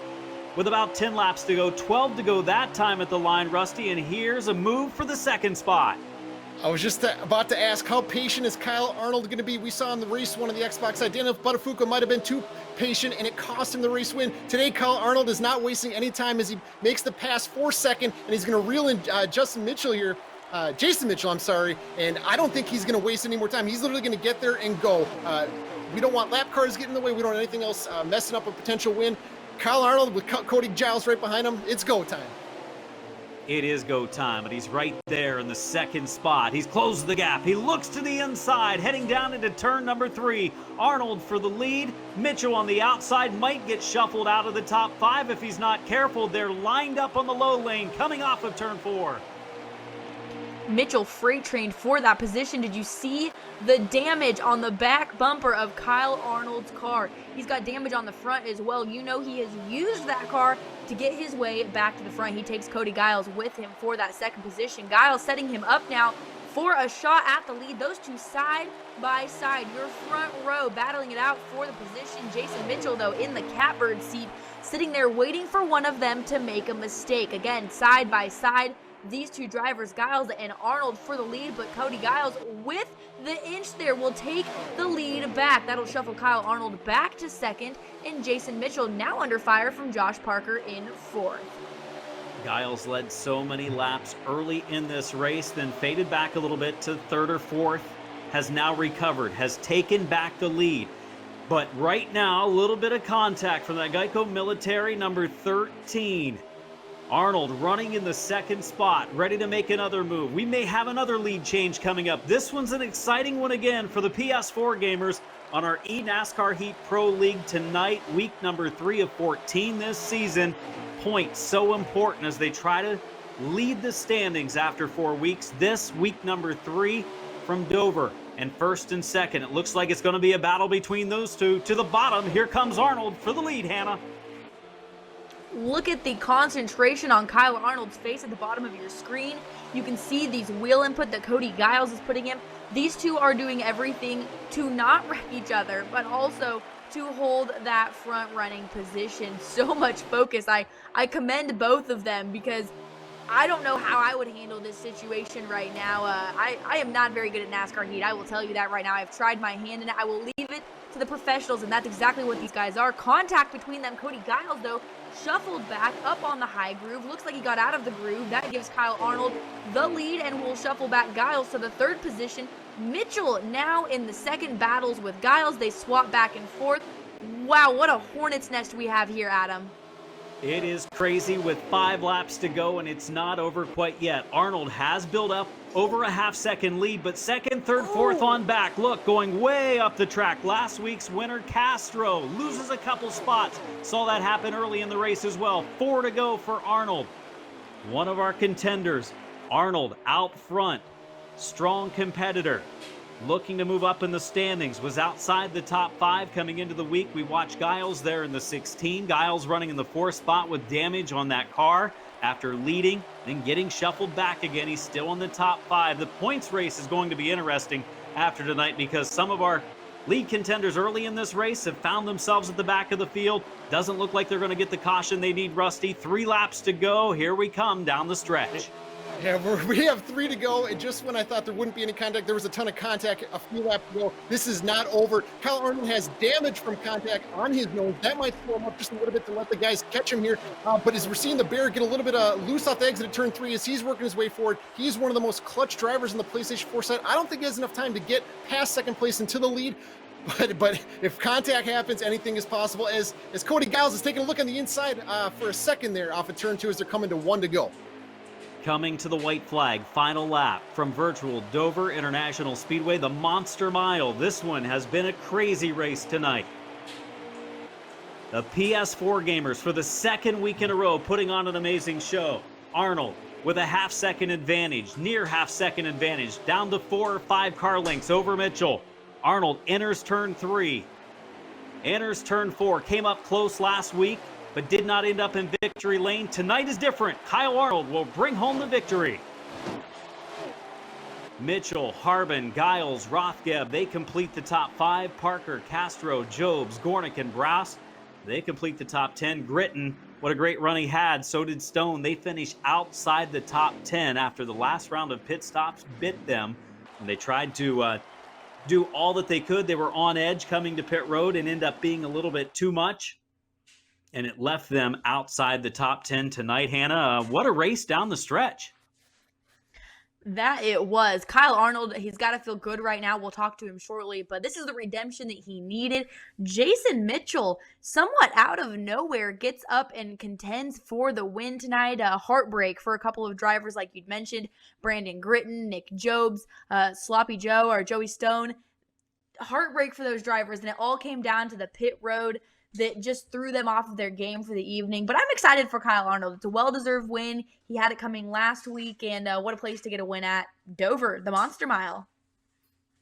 with about 10 laps to go, 12 to go that time at the line, Rusty, and here's a move for the second spot. I was just about to ask, how patient is Kyle Arnold going to be? We saw in the race one of the Xbox side, Daniel Buttafuoco might have been too patient, and it cost him the race win. Today, Kyle Arnold is not wasting any time as he makes the pass for second, and he's going to reel in Jason Mitchell, I'm sorry, and I don't think he's going to waste any more time. He's literally going to get there and go. We don't want lap cars getting in the way. We don't want anything else messing up a potential win. Kyle Arnold with Cody Giles right behind him. It's go time. It is go time, but he's right there in the second spot. He's closed the gap. He looks to the inside, heading down into turn number 3. Arnold for the lead. Mitchell on the outside might get shuffled out of the top 5 if he's not careful. They're lined up on the low lane, coming off of turn 4. Mitchell freight trained for that position. Did you see the damage on the back bumper of Kyle Arnold's car? He's got damage on the front as well. You know he has used that car to get his way back to the front. He takes Cody Giles with him for that second position. Giles setting him up now for a shot at the lead. Those two side by side. Your front row battling it out for the position. Jason Mitchell, though, in the catbird seat, sitting there waiting for one of them to make a mistake. Again, side by side. These two drivers, Giles and Arnold, for the lead, but Cody Giles with the inch there will take the lead back. That'll shuffle Kyle Arnold back to second, and Jason Mitchell now under fire from Josh Parker in fourth. Giles led so many laps early in this race, then faded back a little bit to third or fourth, has now recovered, has taken back the lead. But right now, a little bit of contact from that Geico Military number 13. Arnold running in the second spot, ready to make another move. We may have another lead change coming up. This one's an exciting one again for the PS4 gamers on our eNASCAR Heat Pro League tonight, week number 3 of 14 this season. Points so important as they try to lead the standings after 4 weeks. This week number 3 from Dover and first and second. It looks like it's going to be a battle between those two. To the bottom, here comes Arnold for the lead, Hannah. Look at the concentration on Kyle Arnold's face at the bottom of your screen. You can see these wheel input that Cody Giles is putting in. These two are doing everything to not wreck each other, but also to hold that front running position. So much focus. I commend both of them because I don't know how I would handle this situation right now. I am not very good at NASCAR Heat. I will tell you that right now. I've tried my hand in it. I will leave it to the professionals, and that's exactly what these guys are. Contact between them. Cody Giles, though, shuffled back up on the high groove. Looks like he got out of the groove. That gives Kyle Arnold the lead and will shuffle back Giles to the third position. Mitchell now in the second, battles with Giles. They swap back and forth. Wow, what a hornet's nest we have here, Adam. It is crazy with 5 laps to go, and it's not over quite yet. Arnold has built up over a half-second lead, but second, third, fourth on back. Look, going way up the track. Last week's winner, Castro, loses a couple spots. Saw that happen early in the race as well. 4 to go for Arnold. One of our contenders, Arnold out front. Strong competitor. Looking to move up in the standings, was outside the top 5 coming into the week. We watched Giles there in the 16. Giles running in the 4th spot with damage on that car after leading, then getting shuffled back again. He's still in the top 5. The points race is going to be interesting after tonight because some of our lead contenders early in this race have found themselves at the back of the field. Doesn't look like they're going to get the caution they need, Rusty. 3 laps to go. Here we come down the stretch. Yeah, we have 3 to go, and just when I thought there wouldn't be any contact, there was a ton of contact a few laps ago. This is not over. Kyle Arnold has damage from contact on his nose. That might slow him up just a little bit to let the guys catch him here. But as we're seeing the Bear get a little bit loose off the exit at turn 3 as he's working his way forward, he's one of the most clutch drivers in the PlayStation 4 side. I don't think he has enough time to get past second place into the lead. But if contact happens, anything is possible. As Cody Giles is taking a look on the inside for a second there off of turn 2 as they're coming to 1 to go. Coming to the white flag, final lap from virtual Dover International Speedway, the Monster Mile. This one has been a crazy race tonight. The PS4 gamers for the second week in a row putting on an amazing show. Arnold with a half-second advantage, near half-second advantage, down to 4 or 5 car lengths over Mitchell. Arnold enters turn 3, enters turn 4, came up close last week, but did not end up in victory lane. Tonight is different. Kyle Arnold will bring home the victory. Mitchell, Harbin, Giles, Rothgeb, they complete the top 5. Parker, Castro, Jobs, Gornick, and Brass, they complete the top 10. Gritton, what a great run he had. So did Stone. They finish outside the top 10 after the last round of pit stops bit them. And they tried to do all that they could. They were on edge coming to pit road and end up being a little bit too much. And it left them outside the top 10 tonight. Hannah, what a race down the stretch. That it was. Kyle Arnold, he's got to feel good right now. We'll talk to him shortly, but this is the redemption that he needed. Jason Mitchell, somewhat out of nowhere, gets up and contends for the win tonight. A heartbreak for a couple of drivers like you'd mentioned, Brandon Gritton, Nick Jobs, Sloppy Joe, or Joey Stone. Heartbreak for those drivers, and it all came down to the pit road that just threw them off of their game for the evening. But I'm excited for Kyle Arnold. It's a well-deserved win. He had it coming last week, and what a place to get a win at Dover, the Monster Mile.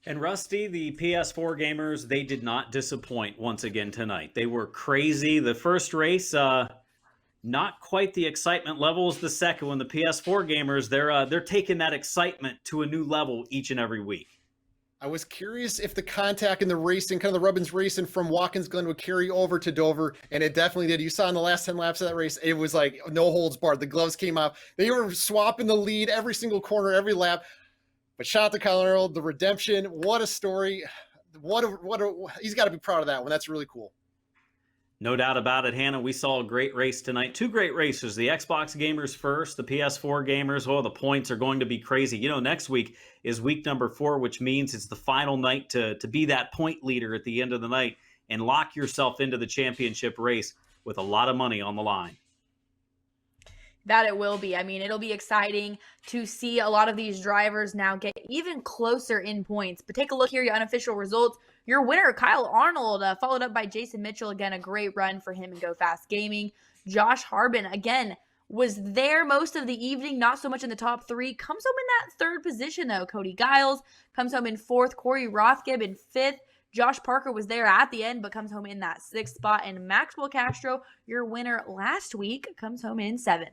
And Rusty, the PS4 gamers, they did not disappoint once again tonight. They were crazy. The first race, not quite the excitement level as the second one. The PS4 gamers, they're taking that excitement to a new level each and every week. I was curious if the contact and the racing, kind of the Rubbins racing from Watkins Glen would carry over to Dover, and it definitely did. You saw in the last 10 laps of that race, it was like no holds barred. The gloves came off. They were swapping the lead every single corner, every lap. But shout out to Kyle Arnold, the redemption. What a story. He's got to be proud of that one. That's really cool. No doubt about it, Hannah. We saw a great race tonight. 2 great races. The Xbox gamers first, the PS4 gamers. Oh, the points are going to be crazy. You know, next week is week number 4, which means it's the final night to be that point leader at the end of the night and lock yourself into the championship race with a lot of money on the line. That it will be. I mean, it'll be exciting to see a lot of these drivers now get even closer in points. But take a look here, your unofficial results. Your winner, Kyle Arnold, followed up by Jason Mitchell. Again, a great run for him in Go Fast Gaming. Josh Harbin, again, was there most of the evening, not so much in the top 3. Comes home in that 3rd position, though. Cody Giles comes home in 4th. Corey Rothgeb in 5th. Josh Parker was there at the end, but comes home in that 6th spot. And Maxwell Castro, your winner last week, comes home in 7th.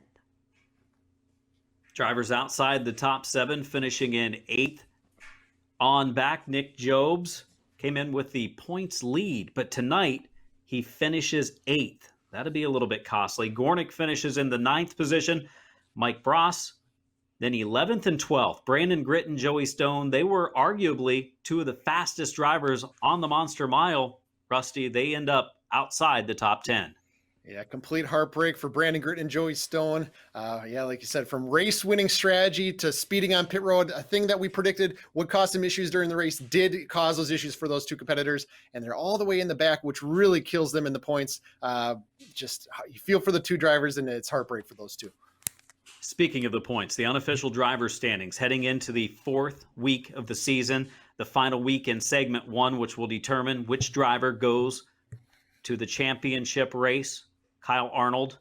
Drivers outside the top 7, finishing in 8th. On back, Nick Jobs came in with the points lead, but tonight he finishes 8th. That'll be a little bit costly. Gornick finishes in the 9th position. Mike Bross, then 11th and 12th. Brandon Gritton, Joey Stone, they were arguably 2 of the fastest drivers on the Monster Mile. Rusty, they end up outside the top 10. Yeah, complete heartbreak for Brandon Gritton and Joey Stone. Like you said, from race winning strategy to speeding on pit road, a thing that we predicted would cause some issues during the race did cause those issues for those 2 competitors. And they're all the way in the back, which really kills them in the points. Just you feel for the 2 drivers, and it's heartbreak for those 2. Speaking of the points, the unofficial driver standings heading into the 4th week of the season, the final week in segment 1, which will determine which driver goes to the championship race. Kyle Arnold,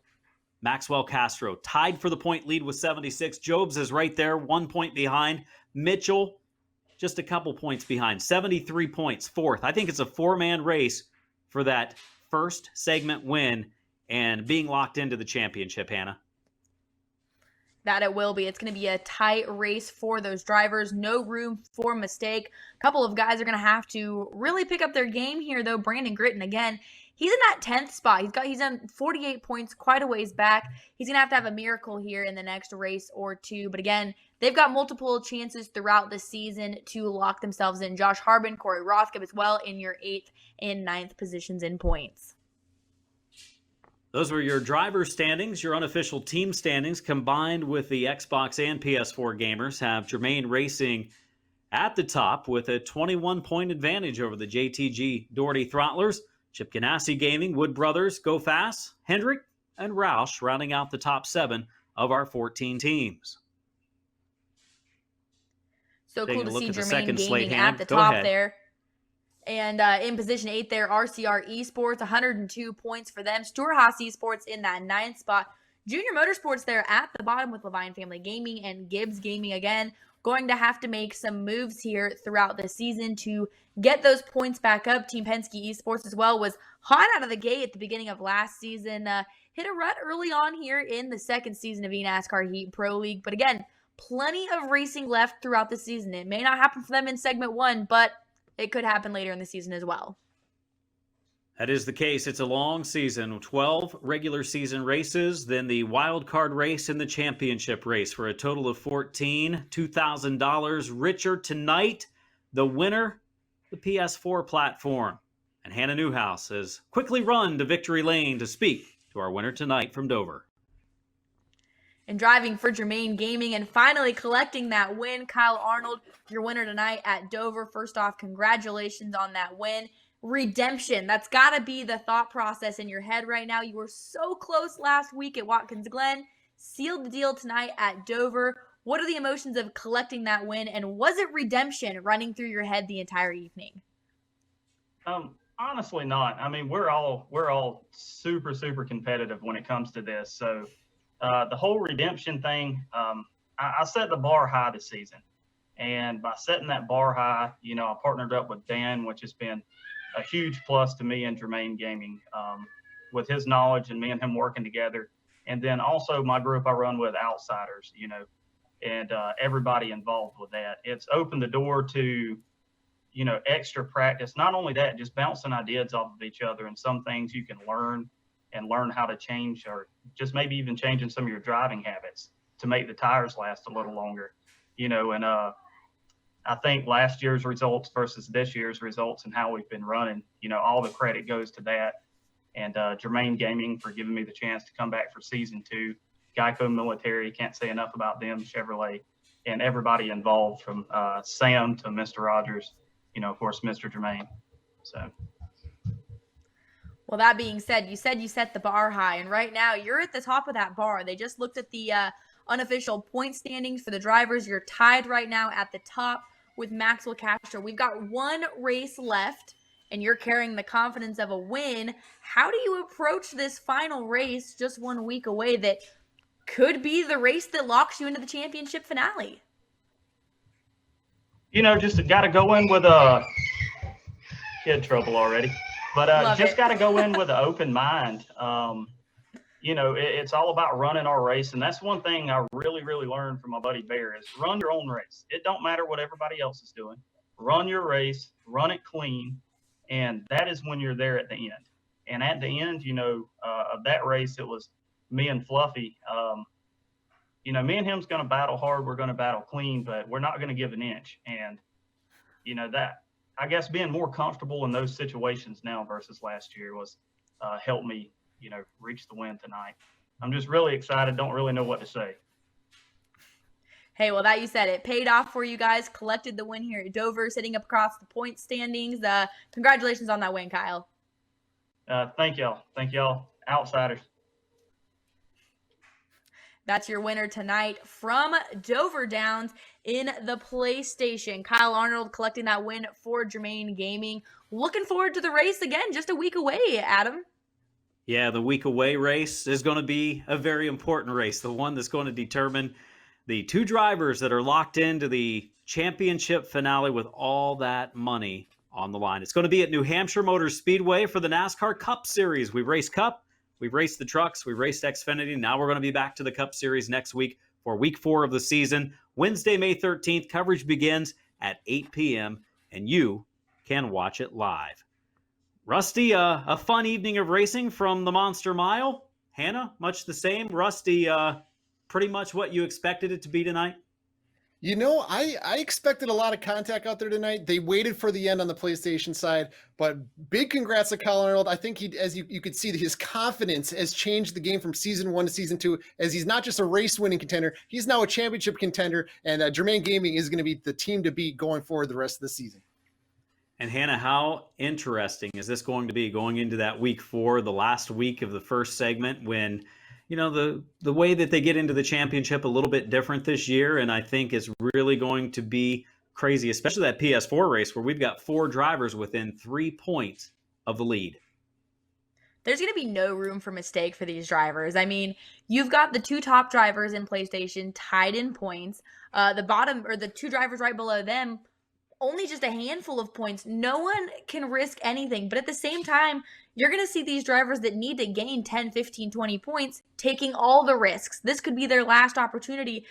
Maxwell Castro tied for the point lead with 76. Jobs is right there, 1 point behind. Mitchell, just a couple points behind, 73 points, 4th. I think it's a 4-man race for that first segment win and being locked into the championship, Hannah. That it will be. It's going to be a tight race for those drivers. No room for mistake. A couple of guys are going to have to really pick up their game here, though. Brandon Gritton, again, he's in that 10th spot. He's on 48 points, quite a ways back. He's going to have a miracle here in the next race or 2. But again, they've got multiple chances throughout the season to lock themselves in. Josh Harbin, Corey Rothgeb as well in your 8th and 9th positions in points. Those were your driver standings. Your unofficial team standings combined with the Xbox and PS4 gamers have Germain Racing at the top with a 21-point advantage over the JTG Doherty Throttlers. Chip Ganassi Gaming, Wood Brothers, Go Fast, Hendrick, and Roush rounding out the top 7 of our 14 teams. So Taking cool a to look see at the Germain second slate, Gaming Hannah. at the Go top ahead. there. And in position 8 there, RCR Esports, 102 points for them. Stuart Haas Esports in that 9th spot. Junior Motorsports there at the bottom with Levine Family Gaming and Gibbs Gaming again. Going to have to make some moves here throughout the season to get those points back up. Team Penske Esports as well was hot out of the gate at the beginning of last season. Hit a rut early on here in the 2nd season of eNASCAR Heat Pro League. But again, plenty of racing left throughout the season. It may not happen for them in segment 1, but it could happen later in the season as well. That is the case. It's a long season, 12 regular season races, then the wild card race and the championship race for a total of 14, $2,000 richer tonight. The winner, the PS4 platform. And Hannah Newhouse has quickly run to victory lane to speak to our winner tonight from Dover. And driving for Germain Gaming and finally collecting that win, Kyle Arnold, your winner tonight at Dover. First off, congratulations on that win. Redemption, that's got to be the thought process in your head right now. You were so close last week at Watkins Glen, sealed the deal tonight at Dover. What are the emotions of collecting that win, and was it redemption running through your head the entire evening? Honestly not. I mean, we're all super competitive when it comes to this. So the whole redemption thing, I set the bar high this season, and by setting that bar high, I partnered up with Dan, which has been a huge plus to me and Germain Gaming, with his knowledge and me and him working together. And then also my group I run with, Outsiders, and everybody involved with that. It's opened the door to, extra practice. Not only that, just bouncing ideas off of each other, and some things you can learn how to change, or just maybe even changing some of your driving habits to make the tires last a little longer, and I think last year's results versus this year's results and how we've been running, all the credit goes to that. And Germain Gaming for giving me the chance to come back for season 2. Geico Military, can't say enough about them, Chevrolet, and everybody involved from Sam to Mr. Rogers, of course, Mr. Germain. So. Well, that being said you set the bar high, and right now you're at the top of that bar. They just looked at the unofficial point standings for the drivers. You're tied right now at the top with Maxwell Castro. We've got one race left, and you're carrying the confidence of a win. How do you approach this final race just 1 week away that could be the race that locks you into the championship finale? Just got to go in with kid trouble already, but just got to go in with an open mind. It's all about running our race. And that's one thing I really learned from my buddy Bear is run your own race. It don't matter what everybody else is doing. Run your race, run it clean. And that is when you're there at the end. And at the end, of that race, it was me and Fluffy. Me and him's going to battle hard. We're going to battle clean, but we're not going to give an inch. And, that, I guess, being more comfortable in those situations now versus last year was helped me, reach the win tonight. I'm just really excited. Don't really know what to say. Hey, well, that you said it paid off for you guys. Collected the win here at Dover, sitting up across the point standings. Congratulations on that win, Kyle. Thank y'all. Outsiders. That's your winner tonight from Dover Downs in the PlayStation. Kyle Arnold collecting that win for Germain Gaming. Looking forward to the race again, just a week away, Adam. Yeah, the week away race is going to be a very important race, the one that's going to determine the 2 drivers that are locked into the championship finale with all that money on the line. It's going to be at New Hampshire Motor Speedway for the NASCAR Cup Series. We've raced Cup, we've raced the trucks, we've raced Xfinity. Now we're going to be back to the Cup Series next week for week 4 of the season. Wednesday, May 13th, coverage begins at 8 p.m., and you can watch it live. Rusty, a fun evening of racing from the Monster Mile. Hannah, much the same. Rusty, pretty much what you expected it to be tonight? I expected a lot of contact out there tonight. They waited for the end on the PlayStation side, but big congrats to Kyle Arnold. I think as you could see, his confidence has changed the game from season 1 to season 2, as he's not just a race winning contender, he's now a championship contender, and Germain Gaming is going to be the team to beat going forward the rest of the season. And Hannah, how interesting is this going to be going into that week 4, the last week of the first segment, when the way that they get into the championship a little bit different this year, and I think is really going to be crazy, especially that PS4 race where we've got 4 drivers within 3 points of the lead. There's going to be no room for mistake for these drivers. I mean, you've got the 2 top drivers in PlayStation tied in points. The bottom, or the 2 drivers right below them, only just a handful of points. No one can risk anything. But at the same time, you're going to see these drivers that need to gain 10, 15, 20 points taking all the risks. This could be their last opportunity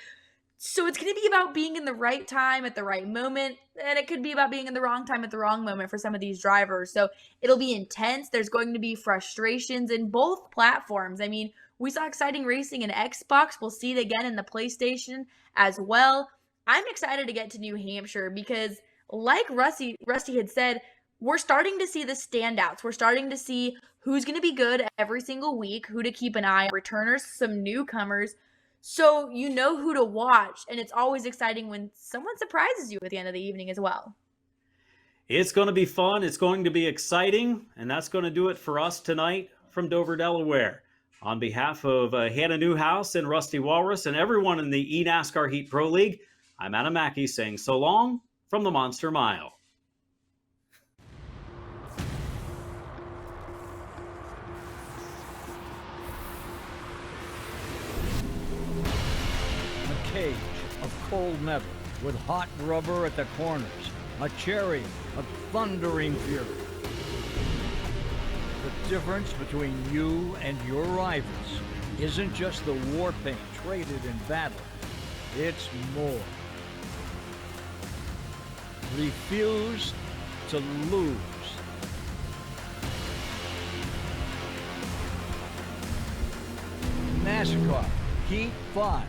So it's going to be about being in the right time at the right moment, and it could be about being in the wrong time at the wrong moment for some of these drivers. So it'll be intense. There's going to be frustrations in both platforms. I mean, we saw exciting racing in Xbox. We'll see it again in the PlayStation as well. I'm excited to get to New Hampshire because, like Rusty had said, we're starting to see the standouts. We're starting to see who's going to be good every single week, who to keep an eye on, returners, some newcomers. So you know who to watch, and it's always exciting when someone surprises you at the end of the evening as well. It's going to be fun. It's going to be exciting, and that's going to do it for us tonight from Dover, Delaware. On behalf of Hannah Newhouse and Rusty Walrus and everyone in the eNASCAR Heat Pro League, I'm Adam Mackey saying so long from the Monster Mile. Cage of cold metal with hot rubber at the corners, a chariot of thundering fury. The difference between you and your rivals isn't just the war paint traded in battle, it's more. Refuse to lose. NASCAR Heat 5.